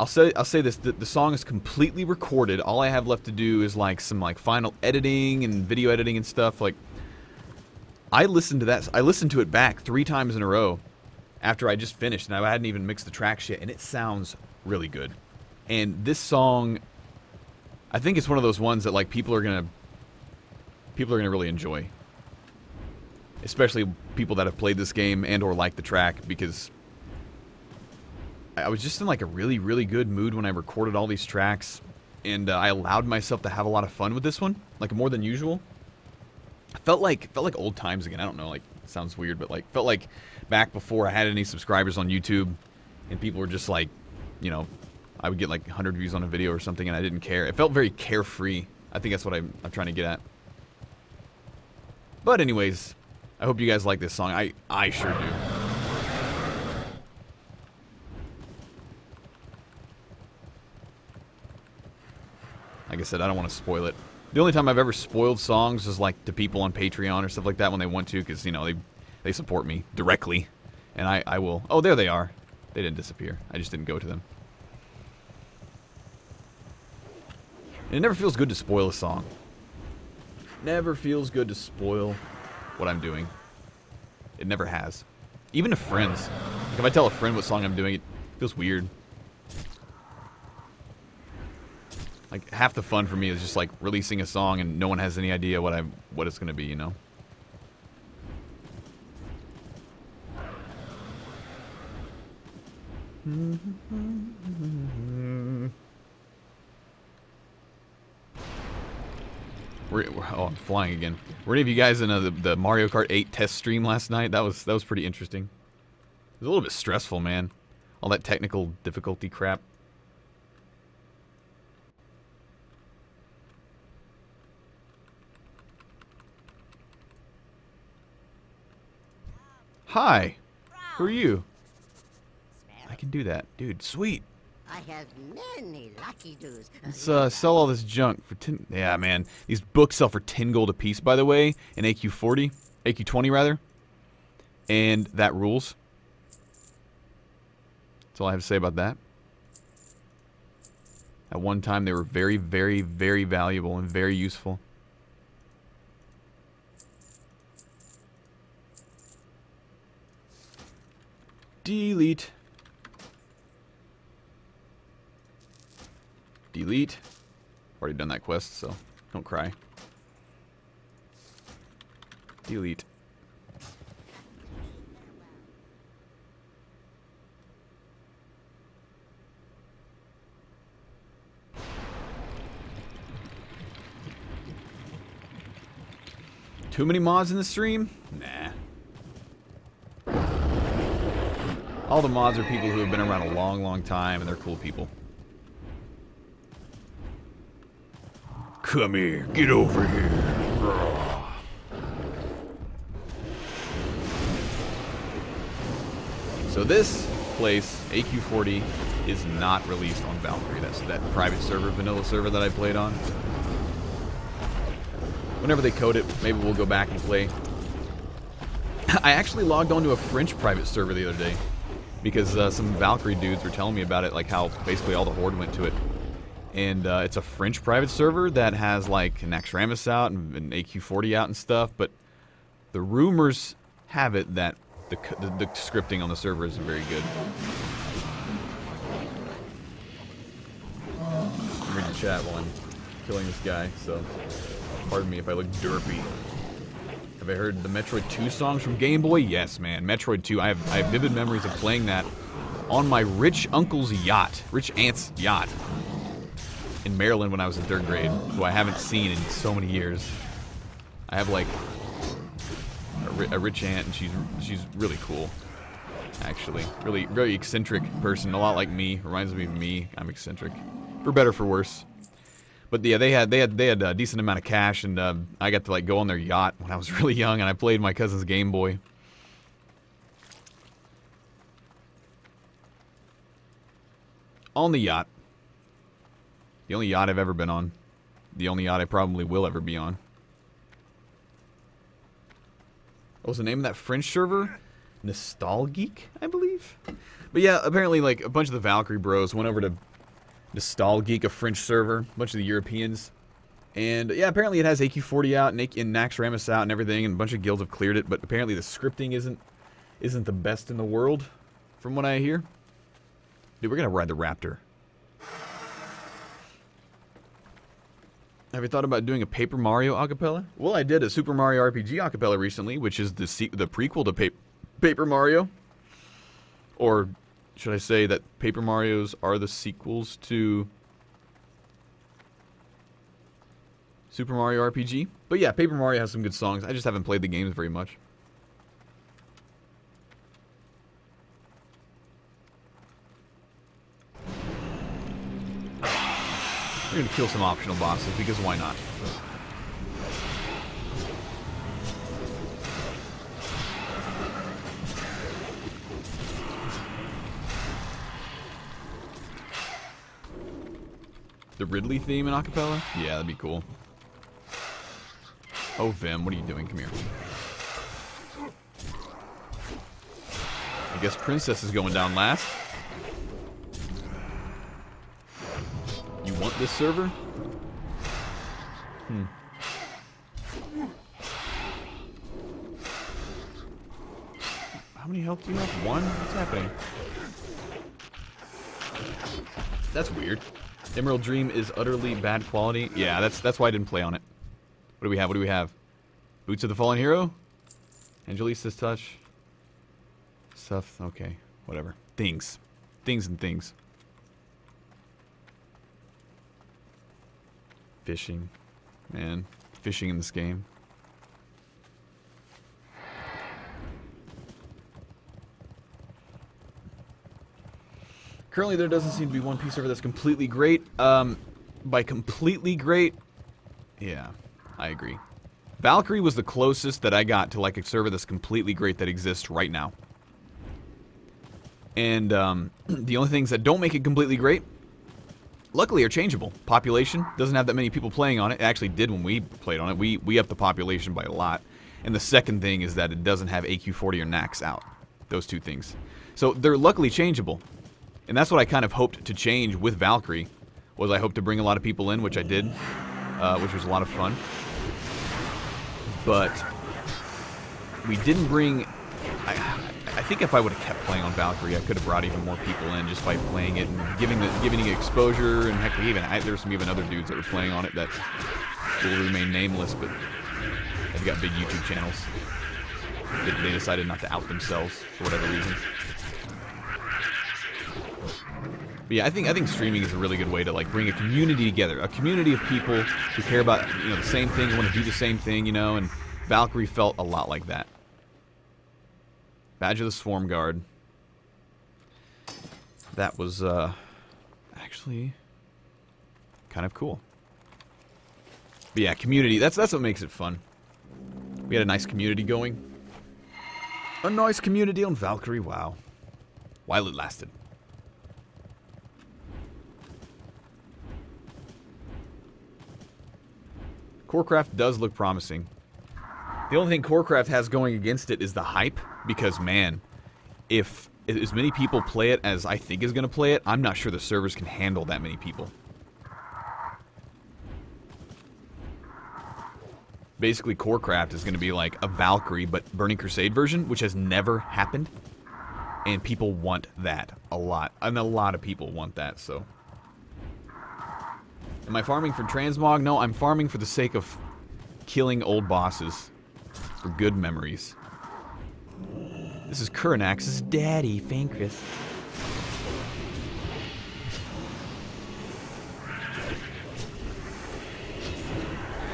I'll say this: the song is completely recorded. All I have left to do is like some like final editing and video editing and stuff. Like, I listened to it back 3 times in a row after I just finished, and I hadn't even mixed the tracks yet, and it sounds really good. And this song, I think it's one of those ones that like people are gonna really enjoy, especially people that have played this game and or like the track, because I was just in like a really, really good mood when I recorded all these tracks, and I allowed myself to have a lot of fun with this one, like more than usual. Felt like old times again. I don't know, like, it sounds weird, but like felt like back before I had any subscribers on YouTube, and people were just like, you know, I would get like 100 views on a video or something, and I didn't care. It felt very carefree. I think that's what I'm trying to get at. But anyways, I hope you guys like this song. I sure do. Like I said, I don't want to spoil it. The only time I've ever spoiled songs is like to people on Patreon or stuff like that when they want to, because, you know, they support me directly. And I will. Oh, there they are. They didn't disappear. I just didn't go to them. And it never feels good to spoil a song. Never feels good to spoil what I'm doing. It never has. Even to friends. Like, if I tell a friend what song I'm doing, it feels weird. Like, half the fun for me is just like releasing a song and no one has any idea what it's gonna be, you know? Oh, I'm flying again. Were any of you guys in the Mario Kart 8 test stream last night? That was pretty interesting. It was a little bit stressful, man. All that technical difficulty crap. Hi. Who are you? I can do that. Dude, sweet. I have many lucky doos. Let's sell all this junk for 10. Yeah, man. These books sell for 10 gold a piece, by the way, in AQ40. AQ20, rather. And that rules. That's all I have to say about that. At one time, they were very, very, very valuable and very useful. Delete. Delete. already done that quest, so don't cry. Delete. Too many mods in the stream? Nah. All the mods are people who have been around a long, long time, and they're cool people. Come here, get over here. So this place, AQ40, is not released on Valkyrie. That's that private server, vanilla server that I played on. Whenever they code it, maybe we'll go back and play. I actually logged onto a French private server the other day because some Valkyrie dudes were telling me about it, like how basically all the Horde went to it. And it's a French private server that has like an Ahn'Qiraj out and AQ40 out and stuff, but the rumors have it that the scripting on the server isn't very good. I'm reading chat while I'm killing this guy, so pardon me if I look derpy. Have I heard the Metroid 2 songs from Game Boy? Yes, man. Metroid 2. I have vivid memories of playing that on my rich uncle's yacht, rich aunt's yacht, in Maryland when I was in 3rd grade, who I haven't seen in so many years. I have like a rich aunt, and she's really cool, actually. Really, very eccentric person, a lot like me. Reminds me of me. I'm eccentric, for better, for worse. But yeah, they had a decent amount of cash, and I got to like go on their yacht when I was really young, and I played my cousin's Game Boy. On the yacht. The only yacht I've ever been on. The only yacht I probably will ever be on. What was the name of that French server? Nostalgeek, I believe? But yeah, apparently like a bunch of the Valkyrie bros went over to Nostalgeek, a French server, a bunch of the Europeans. And yeah, apparently it has AQ40 out and Ahn'Qiraj out and everything, and a bunch of guilds have cleared it, but apparently the scripting isn't the best in the world, from what I hear. Dude, we're gonna ride the Raptor. Have you thought about doing a Paper Mario acapella? Well, I did a Super Mario RPG acapella recently, which is the prequel to Paper Mario. Or should I say that Paper Marios are the sequels to Super Mario RPG? But yeah, Paper Mario has some good songs. I just haven't played the games very much. We're gonna kill some optional bosses, because why not? The Ridley theme in acapella? Yeah, that'd be cool. Oh, Vim, what are you doing? Come here. I guess Princess is going down last. You want this server? How many health do you have? 1? What's happening? That's weird. Emerald Dream is utterly bad quality. Yeah, that's why I didn't play on it. What do we have? What do we have? Boots of the Fallen Hero? Angelisa's Touch? Stuff. Okay. Whatever. Things. Things and things. Fishing. Man. Fishing in this game. Currently, there doesn't seem to be one piece server that's completely great. By completely great, yeah, I agree. Valkyrie was the closest that I got to like a server that's completely great that exists right now. And the only things that don't make it completely great, luckily, are changeable. Population doesn't have that many people playing on it. It actually did when we played on it. We upped the population by a lot. And the second thing is that it doesn't have AQ40 or Ahn'Qiraj out. Those two things. So they're luckily changeable. And that's what I kind of hoped to change with Valkyrie, was I hoped to bring a lot of people in, which I did, which was a lot of fun. But we didn't bring... I think if I would have kept playing on Valkyrie, I could have brought even more people in just by playing it and giving it exposure. And heck, there's some even other dudes that were playing on it that will remain nameless, but they've got big YouTube channels. They decided not to out themselves for whatever reason. But yeah, I think streaming is a really good way to like bring a community together, a community of people who care about the same thing, who want to do the same thing, and Valkyrie felt a lot like that. Badge of the Swarm Guard. That was actually kind of cool. But yeah, community. That's what makes it fun. We had a nice community going. A nice community on Valkyrie. Wow. While it lasted. Corecraft does look promising. The only thing Corecraft has going against it is the hype, because man, if as many people play it as I think is going to play it, I'm not sure the servers can handle that many people. Basically, Corecraft is going to be like a Valkyrie, but Burning Crusade version, which has never happened, and people want that a lot, and a lot of people want that, so... Am I farming for transmog? No, I'm farming for the sake of killing old bosses. For good memories. This is Kuranax's daddy, Fankris.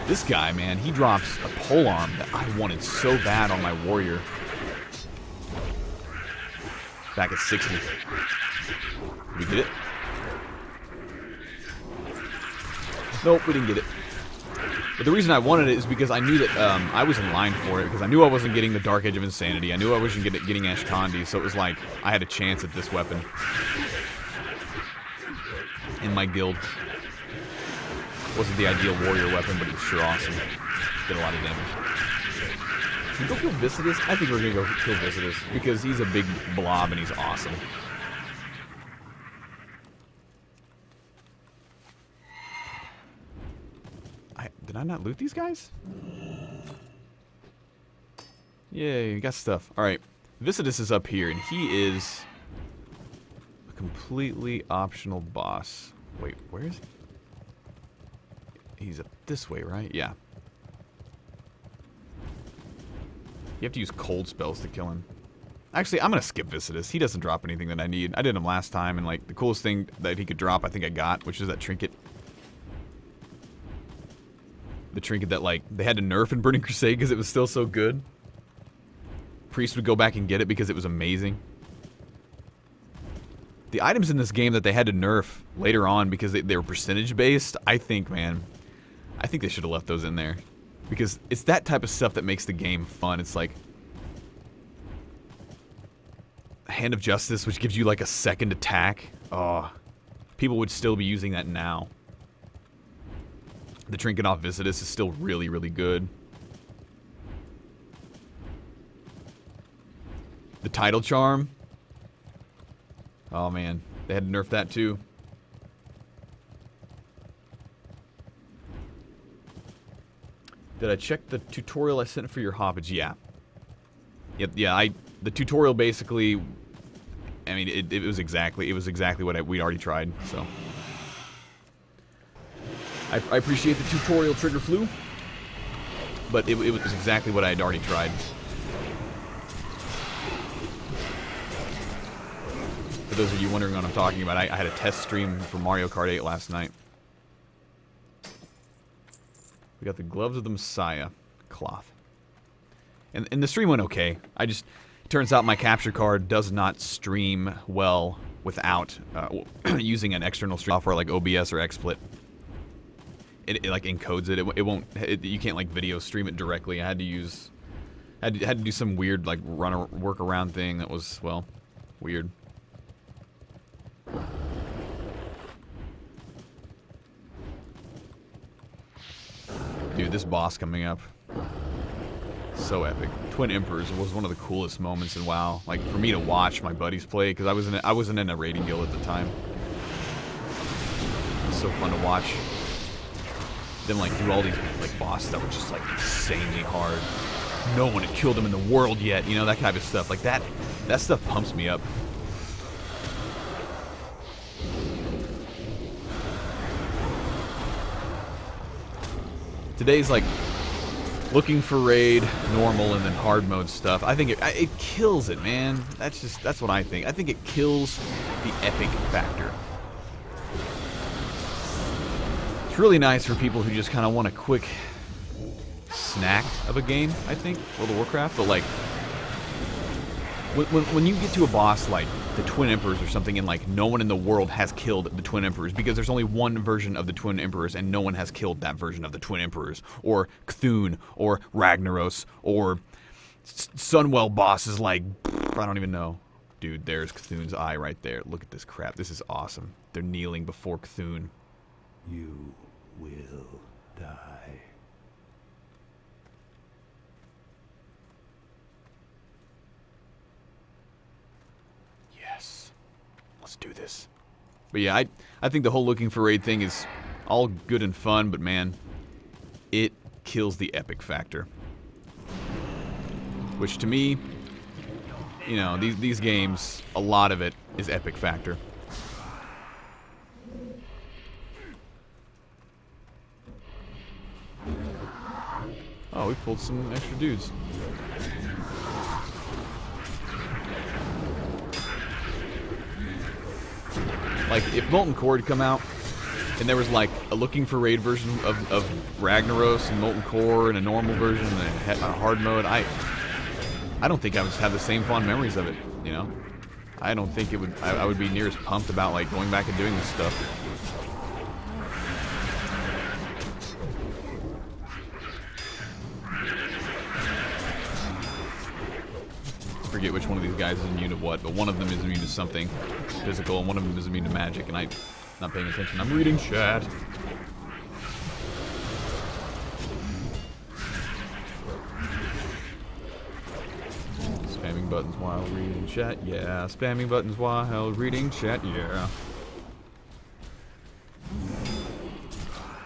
This guy, man, he drops a polearm that I wanted so bad on my warrior. Back at 60. We did it? Nope, we didn't get it. But the reason I wanted it is because I knew that I was in line for it, because I knew I wasn't getting the Dark Edge of Insanity. I knew I wasn't getting Ashkandi, so it was like I had a chance at this weapon. In my guild. Wasn't the ideal warrior weapon, but it was sure awesome. Did a lot of damage. Should we go kill Visitus? I think we're going to go kill Visitus, because he's a big blob and he's awesome. Did I not loot these guys? Yay, we got stuff. Alright, Visitus is up here, and he is a completely optional boss. Wait, where is he? He's up this way, right? Yeah. You have to use cold spells to kill him. Actually, I'm going to skip Visitus. He doesn't drop anything that I need. I did him last time, and like the coolest thing that he could drop, I think I got, which is that trinket. The trinket that, like, they had to nerf in Burning Crusade because it was still so good. Priest would go back and get it because it was amazing. The items in this game that they had to nerf later on because they were percentage-based, I think, man, I think they should have left those in there. Because it's that type of stuff that makes the game fun. It's like... Hand of Justice, which gives you, like, a second attack. Oh, people would still be using that now. The trinket off Visitus is still really, really good. The title charm. Oh man, they had to nerf that too. Did I check the tutorial I sent for your hoppage? Yeah. Yep. Yeah. The tutorial basically. I mean, it was exactly what we'd already tried. So. I appreciate the tutorial, Trigger Flu, but it was exactly what I had already tried. For those of you wondering what I'm talking about, I had a test stream for Mario Kart 8 last night. We got the Gloves of the Messiah cloth. And the stream went okay. It turns out my capture card does not stream well without using an external stream software like OBS or XSplit. It like encodes it. It won't. You can't like video stream it directly. I had to do some weird like workaround thing that was, well, weird. Dude, this boss coming up, so epic. Twin Emperors was one of the coolest moments in WoW. Like for me to watch my buddies play, because I wasn't in a raiding guild at the time. It was so fun to watch. Them like do all these like bosses that were just like insanely hard. No one had killed them in the world yet, you know, that kind of stuff. Like that That stuff pumps me up. Today's like looking for raid, normal, and then hard mode stuff. I think it kills it, man. That's what I think. I think it kills the epic factor. It's really nice for people who just kind of want a quick snack of a game, I think, World of Warcraft. But like, when you get to a boss like the Twin Emperors or something, and like no one in the world has killed the Twin Emperors because there's only one version of the Twin Emperors and no one has killed that version of the Twin Emperors, or Cthulhu, or Ragnaros, or Sunwell bosses like, I don't even know. Dude, there's Cthulhu's eye right there. Look at this crap. This is awesome. They're kneeling before Cthulhu. You will die. Yes. Let's do this. But yeah, I think the whole looking for raid thing is all good and fun, but man, it kills the epic factor. Which to me, you know, these games, a lot of it is epic factor. Oh, we pulled some extra dudes. Like, if Molten Core had come out, and there was like a looking for raid version of Ragnaros and Molten Core, and a normal version and a hard mode, I don't think I would have the same fond memories of it, you know? I don't think it would, I would be near as pumped about like going back and doing this stuff. I forget which one of these guys is immune to what, but one of them is immune to something physical, and one of them is immune to magic, and I'm not paying attention. I'm reading chat. Spamming buttons while reading chat, yeah. Spamming buttons while reading chat, yeah.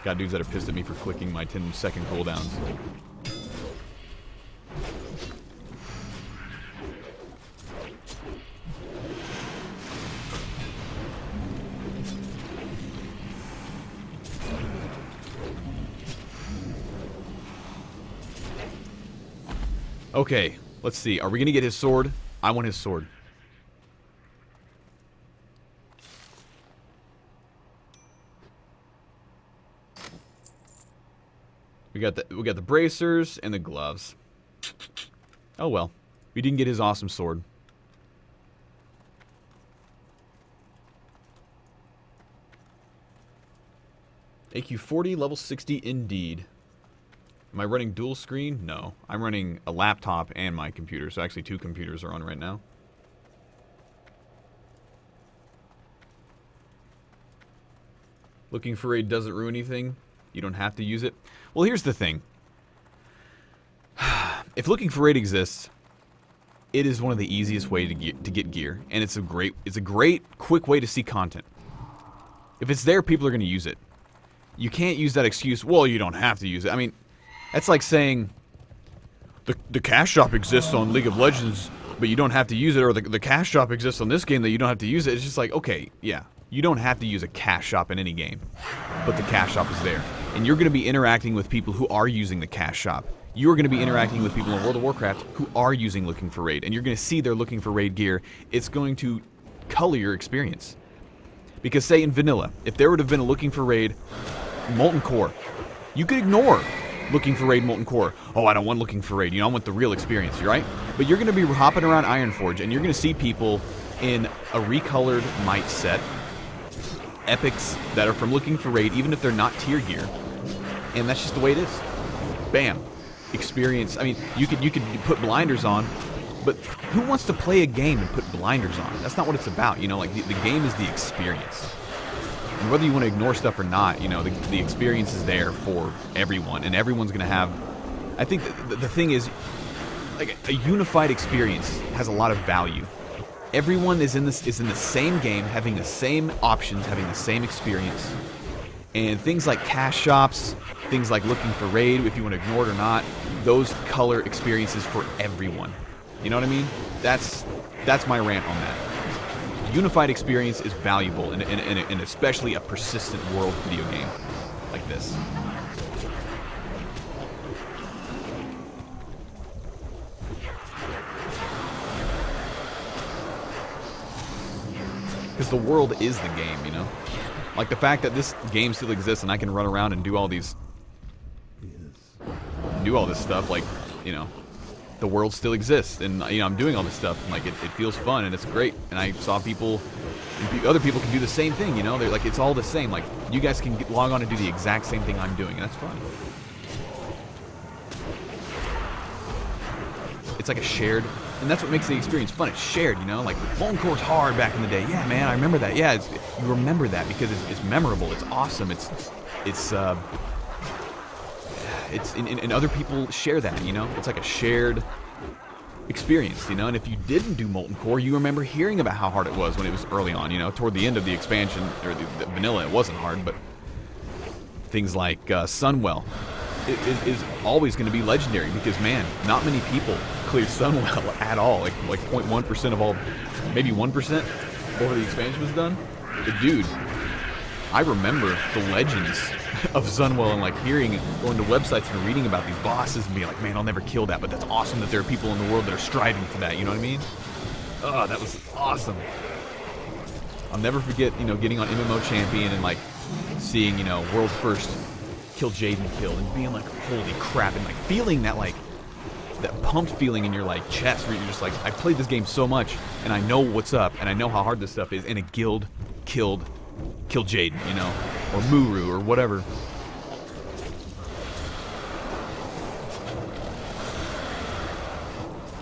Got dudes that are pissed at me for clicking my 10-second cooldowns. Okay, let's see. Are we going to get his sword? I want his sword. We got the bracers and the gloves. Oh well. We didn't get his awesome sword. AQ40, level 60 indeed. Am I running dual screen? No. I'm running a laptop and my computer, so actually 2 computers are on right now. Looking for raid doesn't ruin anything. You don't have to use it. Well, here's the thing. If looking for raid exists, it is one of the easiest ways to get gear, and it's a great quick way to see content. If it's there, people are going to use it. You can't use that excuse, well, you don't have to use it. I mean, that's like saying the cash shop exists on League of Legends, but you don't have to use it, or the cash shop exists on this game that you don't have to use it. It's just like, okay, yeah, you don't have to use a cash shop in any game, but the cash shop is there. And you're going to be interacting with people who are using the cash shop. You're going to be interacting with people in World of Warcraft who are using looking for raid, and you're going to see their looking for raid gear. It's going to color your experience. Because say in vanilla, if there would have been a looking for raid Molten Core, you could ignore looking for raid Molten Core. Oh, I don't want looking for raid. You know, I want the real experience, right? But you're going to be hopping around Ironforge, and you're going to see people in a recolored might set, epics that are from looking for raid, even if they're not tier gear. And that's just the way it is. Bam. Experience. I mean, you could put blinders on, but who wants to play a game and put blinders on? That's not what it's about. You know, like the game is the experience. And whether you want to ignore stuff or not, you know, the experience is there for everyone, and everyone's going to have. I think the thing is, like, a unified experience has a lot of value. Everyone is in the same game, having the same options, having the same experience. And things like cash shops, things like looking for raid, if you want to ignore it or not, those color experiences for everyone. You know what I mean? That's my rant on that. Unified experience is valuable, and especially a persistent world video game like this. Because the world is the game, you know? Like the fact that this game still exists and I can run around and do all these... do all this stuff, like, you know, the world still exists, and, you know, I'm doing all this stuff, and, like, it feels fun, and it's great, and I saw people, other people can do the same thing, you know? They're like, it's all the same. Like, you guys can log on and do the exact same thing I'm doing, and that's fun. It's like a shared... And that's what makes the experience fun. It's shared, you know? Like, Molten Core's hard back in the day. Yeah, man, I remember that. Yeah, you remember that because it's memorable. It's awesome. And other people share that, you know? It's like a shared experience, you know? And if you didn't do Molten Core, you remember hearing about how hard it was when it was early on, you know? Toward the end of the expansion, or the vanilla, it wasn't hard, but things like Sunwell is always going to be legendary because, man, not many people clear Sunwell at all. Like 0.1% of all, maybe 1% before the expansion was done. But dude, I remember the legends of Sunwell and like going to websites and reading about these bosses and being like, man, I'll never kill that, but that's awesome that there are people in the world that are striving for that, you know what I mean? Oh, that was awesome. I'll never forget, you know, getting on MMO Champion and like seeing, you know, world's first kill Jaden kill and being like, holy crap, and like feeling that like that pumped feeling in your like chest where you're just like, I played this game so much and I know what's up and I know how hard this stuff is, and a guild killed Jaden, you know, or Muru or whatever.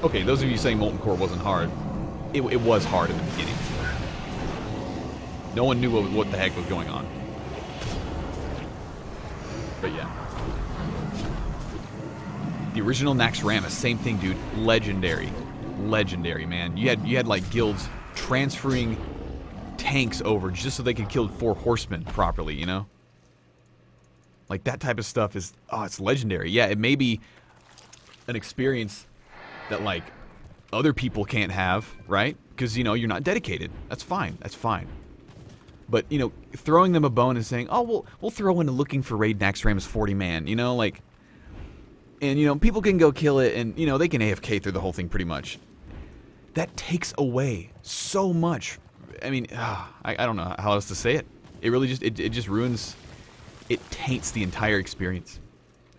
Okay, those of you saying Molten Core wasn't hard, it was hard in the beginning. No one knew what the heck was going on. But yeah. The original Naxxramas, same thing, dude. Legendary. Legendary, man. You had like guilds transferring tanks over just so they could kill 4 horsemen properly, you know? Like that type of stuff is, oh, it's legendary. Yeah, it may be an experience that like other people can't have, right? Because, you know, you're not dedicated. That's fine. That's fine. But, you know, throwing them a bone and saying, oh, we'll throw in a looking for raid Naxxramas 40 man, you know, like, and, you know, people can go kill it and, you know, they can AFK through the whole thing pretty much. That takes away so much. I mean, I don't know how else to say it. It really just, it just ruins, it taints the entire experience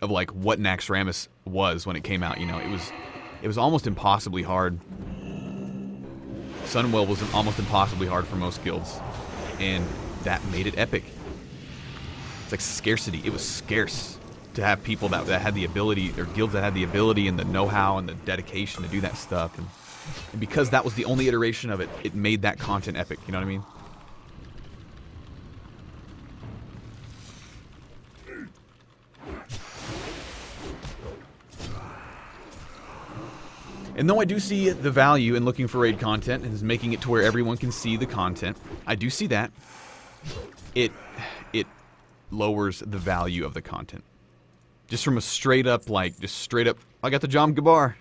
of like what Naxxramas was when it came out, you know. It was almost impossibly hard. Sunwell was almost impossibly hard for most guilds. And that made it epic. It's like scarcity. It was scarce to have people that had the ability, or guilds that had the ability and the know-how and the dedication to do that stuff. And because that was the only iteration of it, it made that content epic. You know what I mean? And though I do see the value in looking for raid content and making it to where everyone can see the content, I do see that. It lowers the value of the content. Just from a straight up, like, I got the Jom Gabar.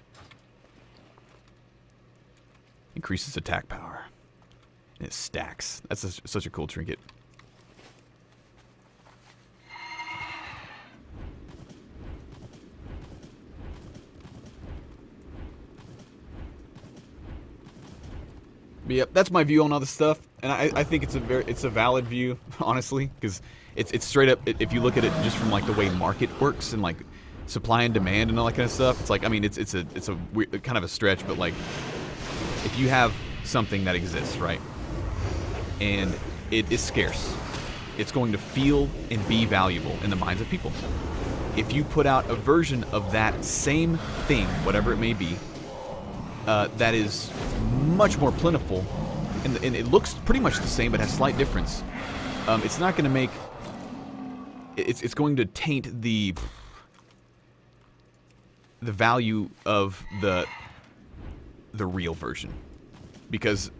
Increases attack power. And it stacks. That's such a cool trinket. But yep, that's my view on all this stuff, and I think it's a valid view, honestly, because it's straight up. If you look at it just from like the way market works and like supply and demand and all that kind of stuff, it's like, I mean, it's a weird, kind of a stretch, but like if you have something that exists, right, and it is scarce, it's going to feel and be valuable in the minds of people. If you put out a version of that same thing, whatever it may be, that is much more plentiful, and it looks pretty much the same but has slight difference, it's not going to make... It's going to taint the value of the real version. Because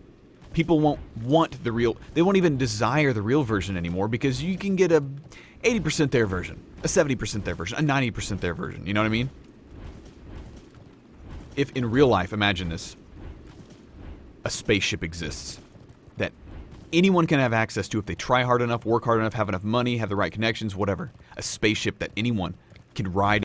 people won't want the real... They won't even desire the real version anymore, because you can get a 80% there version, a 70% there version, a 90% there version, you know what I mean? if in real life, imagine this, a spaceship exists that anyone can have access to if they try hard enough, work hard enough, have enough money, have the right connections, whatever. A spaceship that anyone can ride